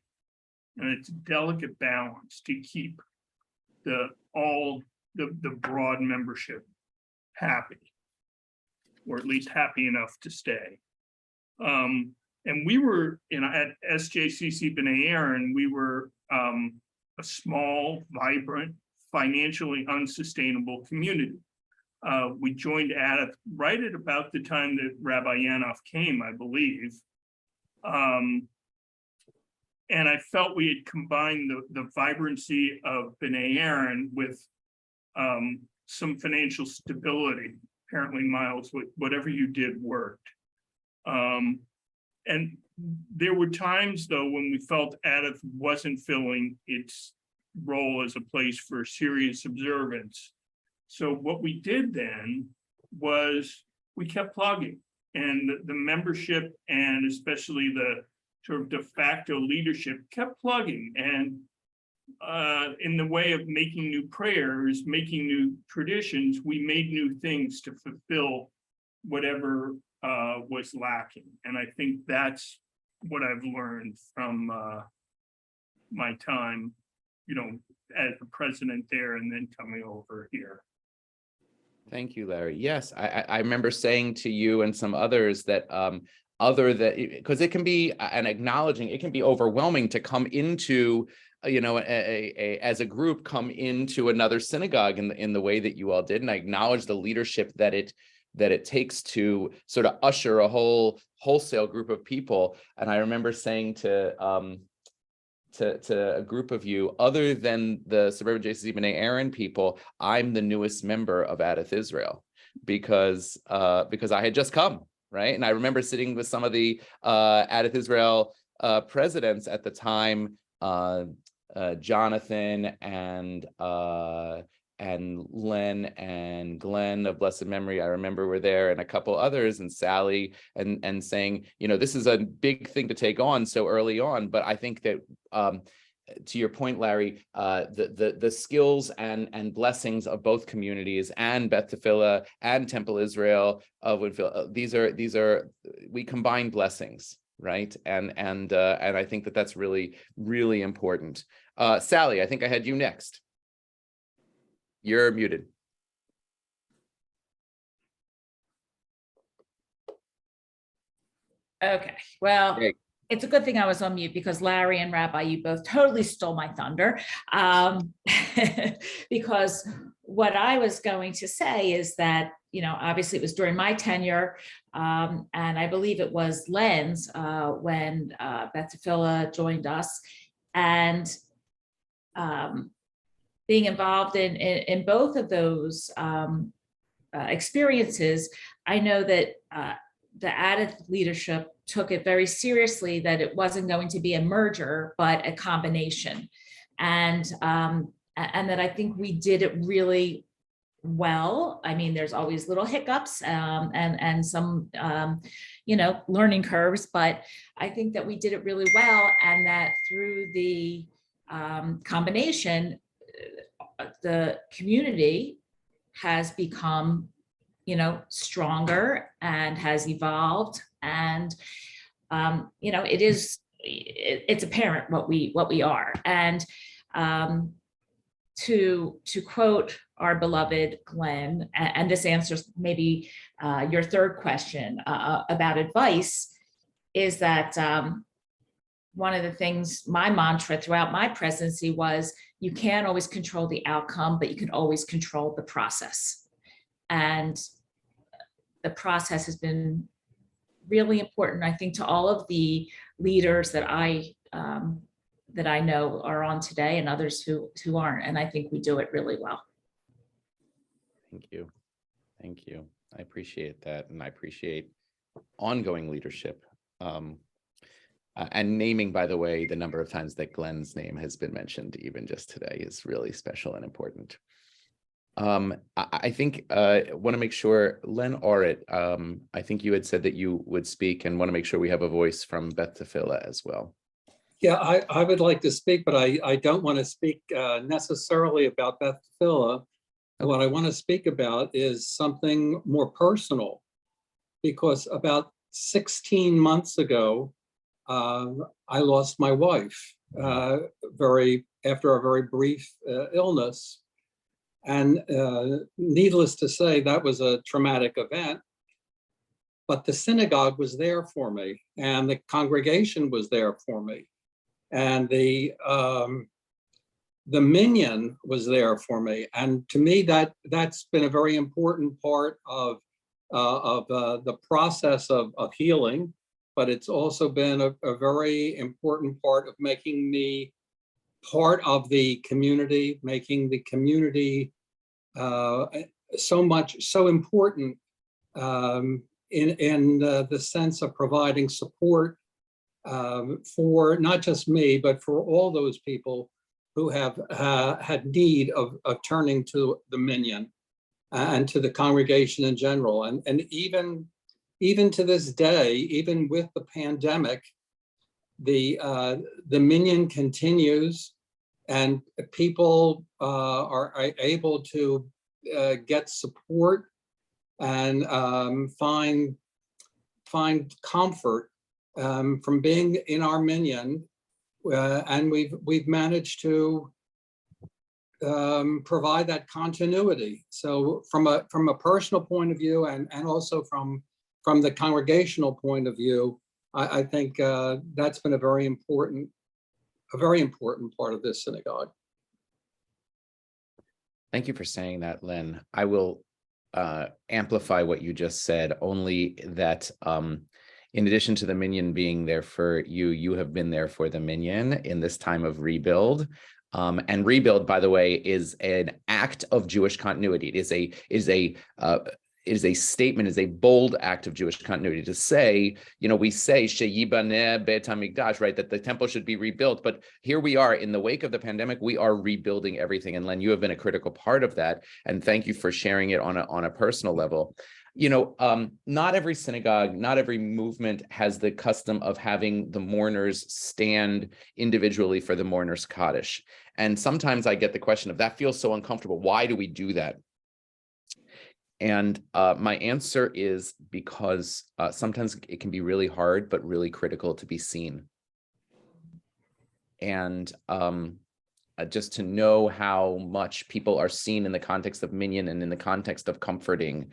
And it's a delicate balance to keep the broad membership happy, or at least happy enough to stay. And we were at SJCC B'nai Aaron, we were a small, vibrant, financially unsustainable community. We joined ADIF right at about the time that Rabbi Yanoff came, I believe. And I felt we had combined the vibrancy of B'nai Aaron with some financial stability. Apparently, Miles, whatever you did worked. And there were times, though, when we felt ADIF wasn't filling its role as a place for serious observance. So what we did then was we kept plugging, and the membership, and especially the sort of de facto leadership, kept plugging. And in the way of making new prayers, making new traditions, we made new things to fulfill whatever was lacking. And I think that's what I've learned from my time, as the president there and then coming over here. Thank you, Larry. Yes, I remember saying to you and some others that other that, because it can be an acknowledging, it can be overwhelming to come into as a group come into another synagogue in the way that you all did, and I acknowledge the leadership that it takes to sort of usher a wholesale group of people. And I remember saying to a group of you, other than the Suburban JCC B'nai Aaron people, I'm the newest member of ADIF Israel because I had just come, right? And I remember sitting with some of the ADIF Israel presidents at the time, Jonathan and Len and Glenn of blessed memory, I remember were there, and a couple others, and Sally, and saying, this is a big thing to take on so early on. But I think that to your point, Larry, the skills and blessings of both communities and Beth Tefillah and Temple Israel of Woodfield, these are we combine blessings, right? And I think that that's really, really important. Sally, I think I had you next. You're muted. Okay, well, Great. It's a good thing I was on mute because Larry and Rabbi, you both totally stole my thunder. Because what I was going to say is that, obviously it was during my tenure, and I believe it was Len's when Beth Tefillah joined us, and being involved in both of those experiences, I know that the ADIF leadership took it very seriously that it wasn't going to be a merger, but a combination. And that I think we did it really well. I mean, there's always little hiccups and some, learning curves, but I think that we did it really well. And that through the combination, the community has become stronger and has evolved, and it's apparent what we are. And to quote our beloved Glenn, and this answers maybe your third question about advice, is that one of the things, my mantra throughout my presidency was, you can't always control the outcome, but you can always control the process. And the process has been really important, I think, to all of the leaders that I know are on today, and others who aren't. And I think we do it really well. Thank you. Thank you. I appreciate that. And I appreciate ongoing leadership. And naming, by the way, the number of times that Glenn's name has been mentioned, even just today, is really special and important. I think want to make sure, Len Orrit, I think you had said that you would speak, and want to make sure we have a voice from Beth Tefillah as well. Yeah, I would like to speak, but I don't want to speak necessarily about Beth Tefillah. What I want to speak about is something more personal, because about 16 months ago, I lost my wife after a very brief illness. And needless to say, that was a traumatic event. But the synagogue was there for me, and the congregation was there for me. And the the Minyan was there for me. And to me, that's been a very important part of the process of healing, but it's also been a very important part of making me part of the community, making the community so important in the sense of providing support for not just me, but for all those people who have had need of turning to the Minyan and to the congregation in general. And even to this day, even with the pandemic, the Minyan continues, and people are able to get support and find comfort from being in our Minyan, and we've managed to provide that continuity. So from a personal point of view, and also from the congregational point of view, I think that's been a very important part of this synagogue. Thank you for saying that, Len. I will amplify what you just said, only that in addition to the Minyan being there for you, you have been there for the Minyan in this time of rebuild. And rebuild, by the way, is an act of Jewish continuity. It is a statement, is a bold act of Jewish continuity to say, we say Sheyibaneh Beit HaMikdash, right, that the temple should be rebuilt. But here we are in the wake of the pandemic, we are rebuilding everything. And Len, you have been a critical part of that. And thank you for sharing it on a personal level. Not every synagogue, not every movement has the custom of having the mourners stand individually for the mourner's Kaddish. And sometimes I get the question of, that feels so uncomfortable. Why do we do that? And my answer is because sometimes it can be really hard, but really critical to be seen. And just to know how much people are seen in the context of Minyan and in the context of comforting.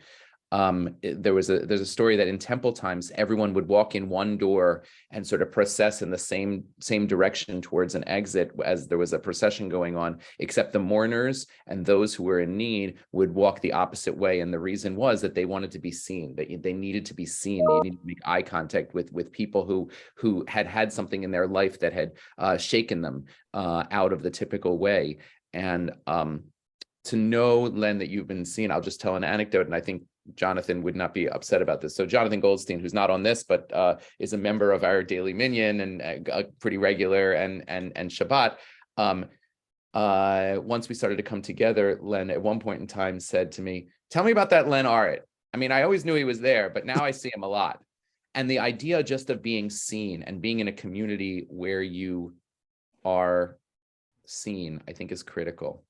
There's a story that in temple times, everyone would walk in one door and sort of process in the same direction towards an exit as there was a procession going on, except the mourners and those who were in need would walk the opposite way. And the reason was that they wanted to be seen, that they needed to be seen. They needed to make eye contact with people who had something in their life that had shaken them out of the typical way. And to know, Len, that you've been seen, I'll just tell an anecdote, and I think Jonathan would not be upset about this. So Jonathan Goldstein, who's not on this, but is a member of our daily Minyan and a pretty regular and Shabbat. Once we started to come together, Len at one point in time said to me, "Tell me about that Len Aret. I mean, I always knew he was there, but now I see him a lot." And the idea just of being seen and being in a community where you are seen, I think is critical.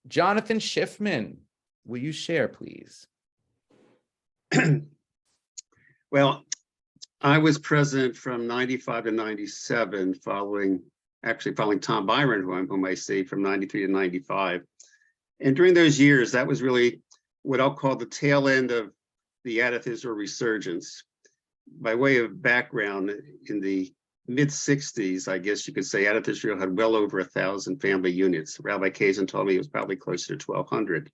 Jonathan Schiffman, will you share, please? Well, I was president from 95 to 97, following Tom Byron, whom I see, from 93 to 95. And during those years, that was really what I'll call the tail end of the Adath Israel resurgence. By way of background, in the mid-60s, I guess you could say, Adath Israel had well over 1,000 family units. Rabbi Kazin told me it was probably closer to 1,200.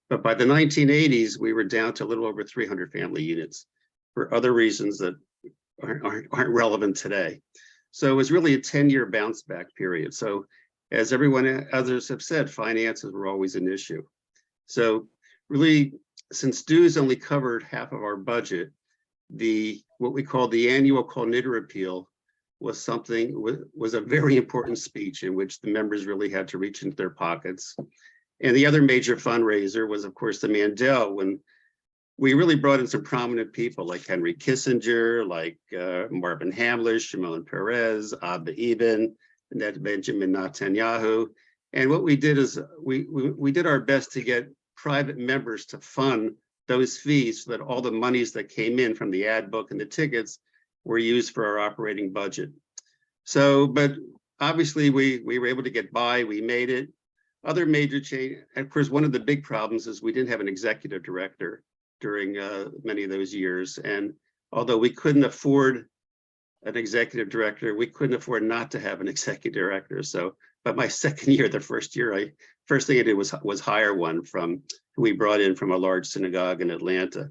But by the 1980s, we were down to a little over 300 family units for other reasons that aren't relevant today. So it was really a 10-year bounce back period. So as others have said, finances were always an issue. So really, since dues only covered half of our budget, what we call the annual Kol Nidre appeal was a very important speech in which the members really had to reach into their pockets. And the other major fundraiser was, of course, the Mandel, when we really brought in some prominent people like Henry Kissinger, like Marvin Hamlisch, Shimon Peres, Abba Eban, Benjamin Netanyahu. And what we did is we did our best to get private members to fund those fees so that all the monies that came in from the ad book and the tickets were used for our operating budget. So, but obviously we were able to get by, we made it. Other major change, of course, one of the big problems is we didn't have an executive director during many of those years. And although we couldn't afford an executive director. We couldn't afford not to have an executive director. So, but my second year, the first thing I did was hire one from who we brought in from a large synagogue in Atlanta.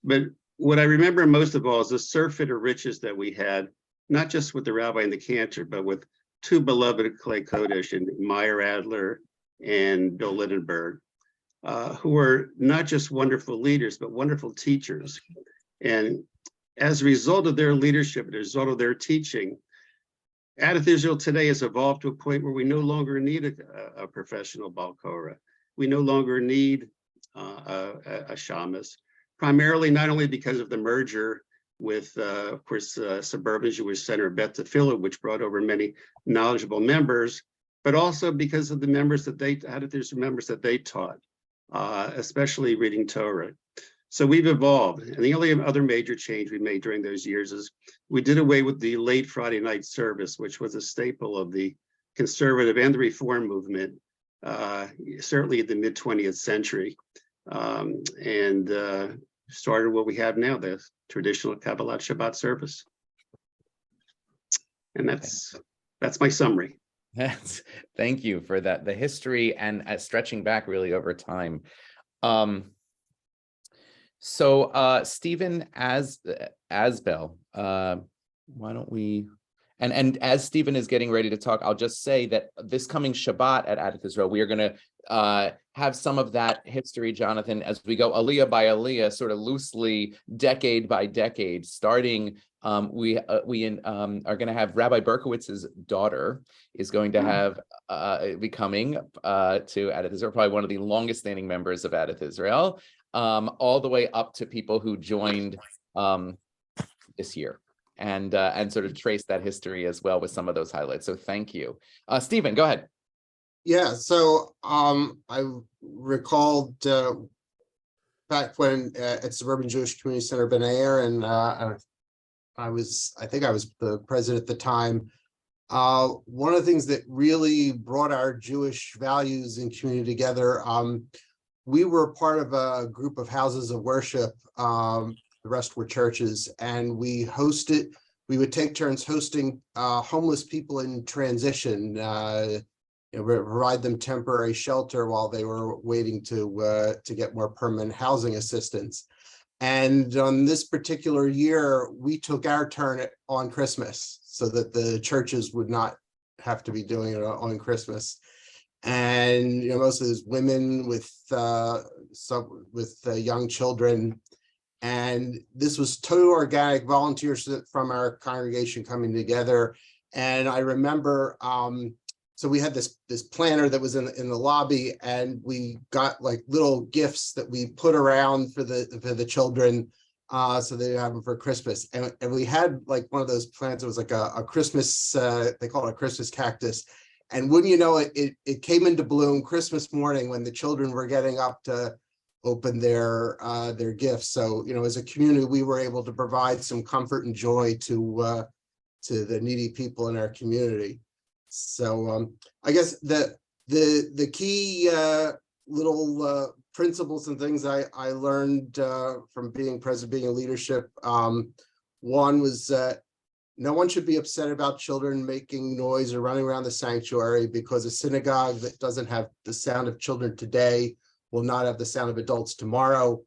But what I remember most of all is the surfeit of riches that we had, not just with the rabbi and the cantor, but with two beloved Clay Kodesh and Meyer Adler and Bill Lindenberg, who were not just wonderful leaders, but wonderful teachers. And as a result of their leadership, as a result of their teaching, Adath Israel today has evolved to a point where we no longer need a professional Baal Korah. We no longer need a shamus, primarily not only because of the merger with, of course, Suburban Jewish Center of Beth Tefillah, which brought over many knowledgeable members, but also because of the members that Adath Israel members that they taught, especially reading Torah. So we've evolved. And the only other major change we made during those years is we did away with the late Friday night service, which was a staple of the conservative and the reform movement, certainly in the mid 20th century, and started what we have now, the traditional Kabbalat Shabbat service. And that's my summary. Thank you for that, the history and stretching back really over time. So Stephen Asbel, why don't we, and as Stephen is getting ready to talk, I'll just say that this coming Shabbat at Adath Israel, we are going to have some of that history, Jonathan, as we go aliyah by aliyah, sort of loosely, decade by decade, starting. We are going to have Rabbi Berkowitz's daughter is going to have be coming to Adath Israel, probably one of the longest standing members of Adath Israel, all the way up to people who joined this year, and sort of trace that history as well with some of those highlights. So thank you. Stephen, go ahead. Yeah, so I recalled back when at Suburban Jewish Community Center Ben Air, and I think I was the president at the time. One of the things that really brought our Jewish values and community together, we were part of a group of houses of worship. The rest were churches, and we would take turns hosting homeless people in transition, provide them temporary shelter while they were waiting to get more permanent housing assistance. And on this particular year, we took our turn on Christmas so that the churches would not have to be doing it on Christmas. And most of those women with young children, and this was total organic volunteers from our congregation coming together. And I remember, so we had this planner that was in the lobby, and we got like little gifts that we put around for the children, so they have them for Christmas. And we had like one of those plants. It was like a Christmas, they call it a Christmas cactus. And wouldn't you know it, it came into bloom Christmas morning when the children were getting up to open their gifts. So, as a community, we were able to provide some comfort and joy to the needy people in our community. So I guess the key little principles and things I learned from being president, being in leadership, one was no one should be upset about children making noise or running around the sanctuary, because a synagogue that doesn't have the sound of children today will not have the sound of adults tomorrow.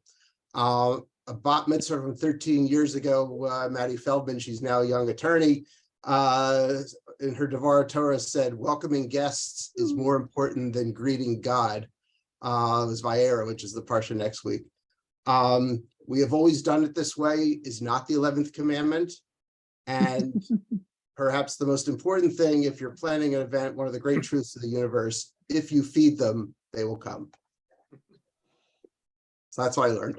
A bat mitzvah from 13 years ago, Maddie Feldman, she's now a young attorney, in her Devar Torah said, welcoming guests is more important than greeting God. It was Vayera, which is the parsha next week. We have always done it this way is not the 11th commandment. And perhaps the most important thing, if you're planning an event, one of the great truths of the universe, if you feed them, they will come. So that's what I learned.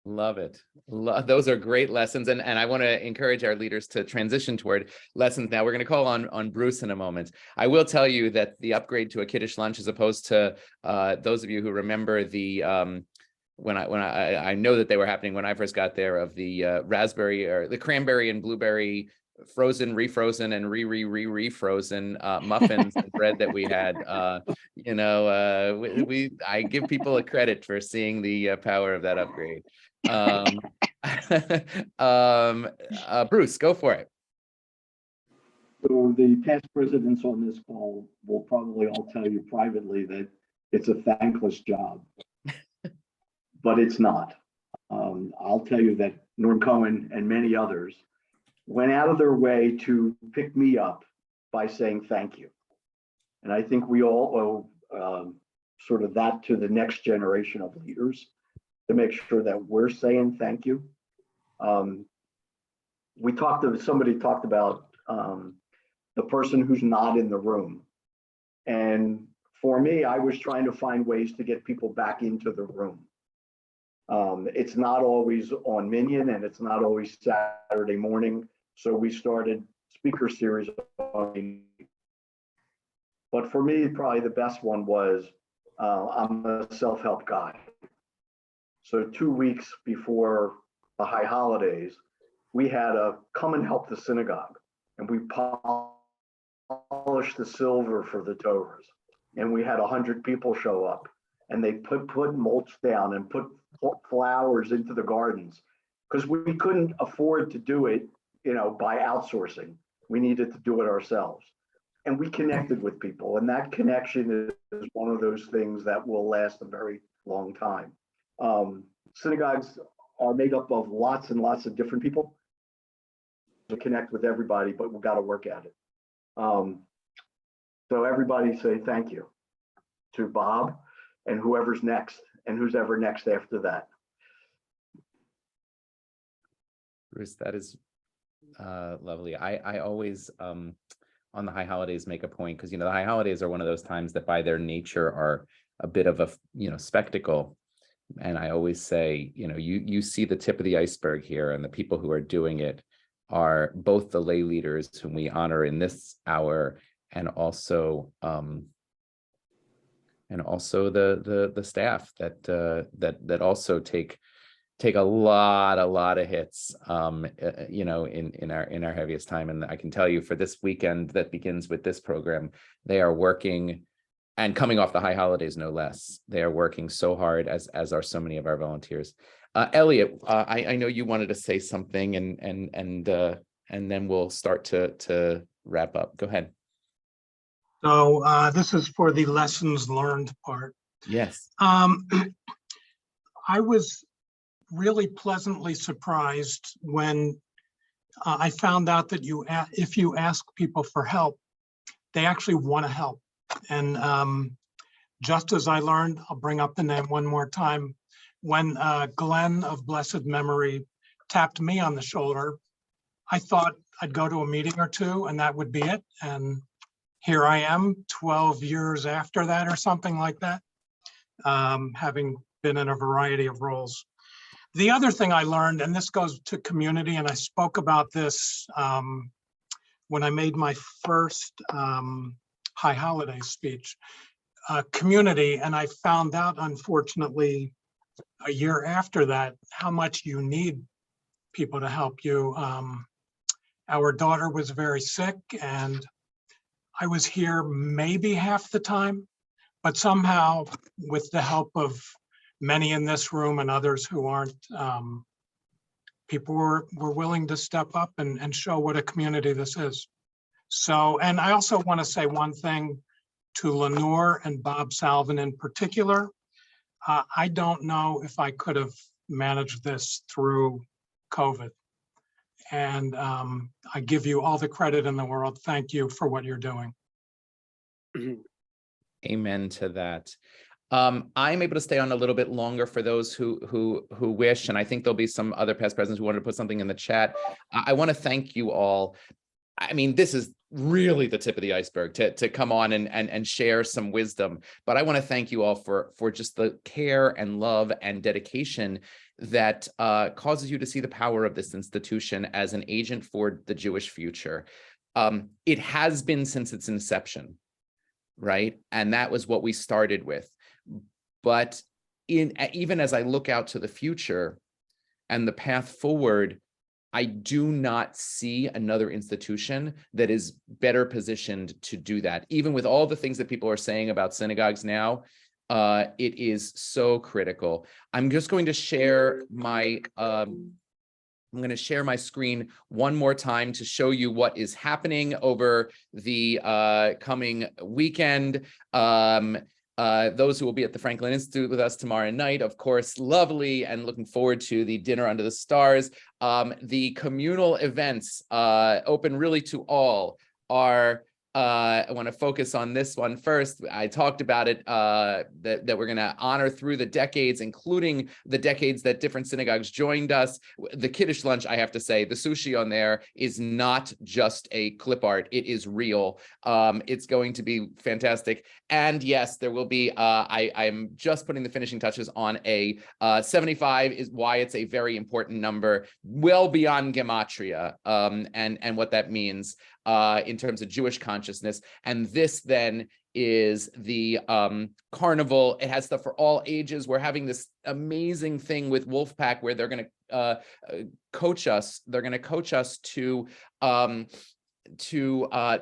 Love it. Those are great lessons. And I want to encourage our leaders to transition toward lessons. Now we're going to call on Bruce in a moment. I will tell you that the upgrade to a Kiddush lunch, as opposed to those of you who remember the when I know that they were happening when I first got there, of the raspberry or the cranberry and blueberry frozen, refrozen, and refrozen muffins and bread that we had. I give people a credit for seeing the power of that upgrade. Bruce, go for it. So the past presidents on this call will probably all tell you privately that it's a thankless job, but it's not. I'll tell you that Norm Cohen and many others went out of their way to pick me up by saying thank you. And I think we all owe sort of that to the next generation of leaders to make sure that we're saying thank you. Somebody talked about the person who's not in the room. And for me, I was trying to find ways to get people back into the room. It's not always on Minion and it's not always Saturday morning. So we started speaker series. But for me, probably the best one was I'm a self-help guy. So 2 weeks before the high holidays, we had a come and help the synagogue, and we polished the silver for the Torahs. And we had 100 people show up, and they put mulch down and put flowers into the gardens because we couldn't afford to do it, by outsourcing. We needed to do it ourselves. And we connected with people, and that connection is one of those things that will last a very long time. Synagogues are made up of lots and lots of different people to connect with everybody, but we've got to work at it. So everybody say thank you to Bob and whoever's next and who's ever next after that. Bruce, that is lovely. I always on the high holidays make a point because the high holidays are one of those times that by their nature are a bit of a spectacle. And I always say, you see the tip of the iceberg here, and the people who are doing it are both the lay leaders whom we honor in this hour, and also the staff that also take a lot of hits in our heaviest time. And I can tell you for this weekend that begins with this program, they are working, and coming off the high holidays no less, they are working so hard, as are so many of our volunteers. Elliot, I know you wanted to say something, and then we'll start to wrap up. Go ahead. So this is for the lessons learned part. Yes. I was really pleasantly surprised when I found out that if you ask people for help, they actually want to help. And just as I learned, I'll bring up the name one more time, when Glenn of blessed memory tapped me on the shoulder, I thought I'd go to a meeting or two and that would be it. And here I am 12 years after that or something like that, having been in a variety of roles. The other thing I learned, and this goes to community, and I spoke about this when I made my first high holiday speech, community, and I found out, unfortunately, a year after that, how much you need people to help you. Our daughter was very sick, and I was here maybe half the time, but somehow with the help of many in this room and others who aren't, people were willing to step up and show what a community this is. So, and I also want to say one thing to Lenore and Bob Salvin in particular. I don't know if I could have managed this through COVID. And I give you all the credit in the world. Thank you for what you're doing. Amen to that. I'm able to stay on a little bit longer for those who wish, and I think there'll be some other past presidents who wanted to put something in the chat. I want to thank you all. I mean, this is really the tip of the iceberg to come on and share some wisdom. But I want to thank you all for just the care and love and dedication that causes you to see the power of this institution as an agent for the Jewish future. It has been since its inception, right? And that was what we started with. But even as I look out to the future and the path forward, I do not see another institution that is better positioned to do that. Even with all the things that people are saying about synagogues now, it is so critical. I'm just going to share my I'm going to share my screen one more time to show you what is happening over the coming weekend. Those who will be at the Franklin Institute with us tomorrow night, of course, lovely, and looking forward to the dinner under the stars. The communal events open really to all are I want to focus on this one first. I talked about it, that we're going to honor through the decades, including the decades that different synagogues joined us. The Kiddush lunch, I have to say, the sushi on there is not just a clip art. It is real. It's going to be fantastic. And yes, there will be, I'm just putting the finishing touches on a 75 is why it's a very important number, well beyond gematria, and what that means in terms of Jewish consciousness. And this then is the carnival. It has stuff for all ages. We're having this amazing thing with Wolfpack where they're going to coach us. They're going to coach us to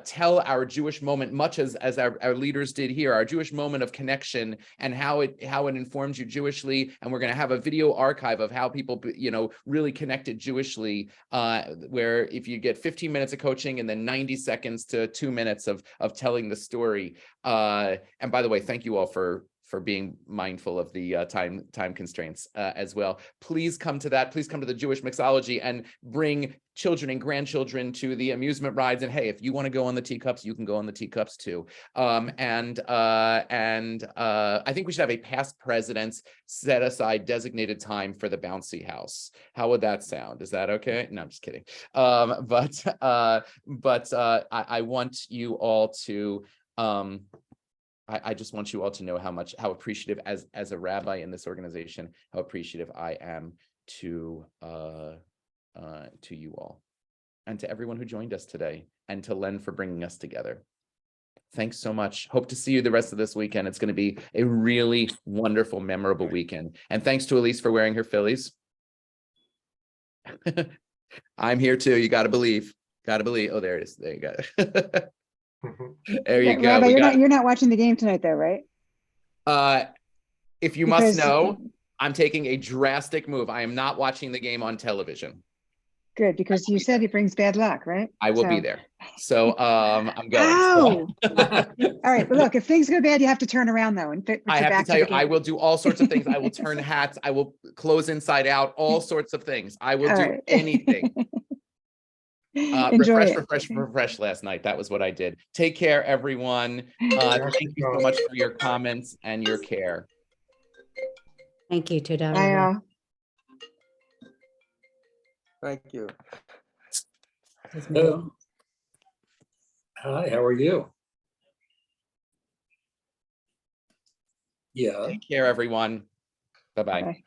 tell our Jewish moment, much as our leaders did here, our Jewish moment of connection and how it informs you Jewishly. And we're going to have a video archive of how people, really connected Jewishly, where if you get 15 minutes of coaching and then 90 seconds to 2 minutes of telling the story. And by the way, thank you all for being mindful of the time constraints as well. Please come to that. Please come to the Jewish Mixology and bring children and grandchildren to the amusement rides. And hey, if you want to go on the teacups, you can go on the teacups too. And I think we should have a past president's set aside designated time for the bouncy house. How would that sound? Is that okay? No, I'm just kidding. But I want you all to. I just want you all to know how appreciative as a rabbi in this organization, how appreciative I am to you all and to everyone who joined us today, and to Len for bringing us together. Thanks so much. Hope to see you the rest of this weekend. It's going to be a really wonderful, memorable weekend. And thanks to Elise for wearing her Phillies. I'm here too. You got to believe. Got to believe. Oh, there it is. There you go. There you go. Rabbi, you're not watching the game tonight, though, right? If you must know, I'm taking a drastic move. I am not watching the game on television. Good, because you said it brings bad luck, right? I will be there. So I'm going. Ow! All right, but look, if things go bad, you have to turn around though. And I have to tell you, I will do all sorts of things. I will turn hats. I will close inside out. All sorts of things. I will do anything. Refresh last night. That was what I did. Take care, everyone. Thank you so much for your comments and your care. Thank you, Tudor. Thank you. Hello. Hi, how are you? Yeah. Take care, everyone. Bye-bye.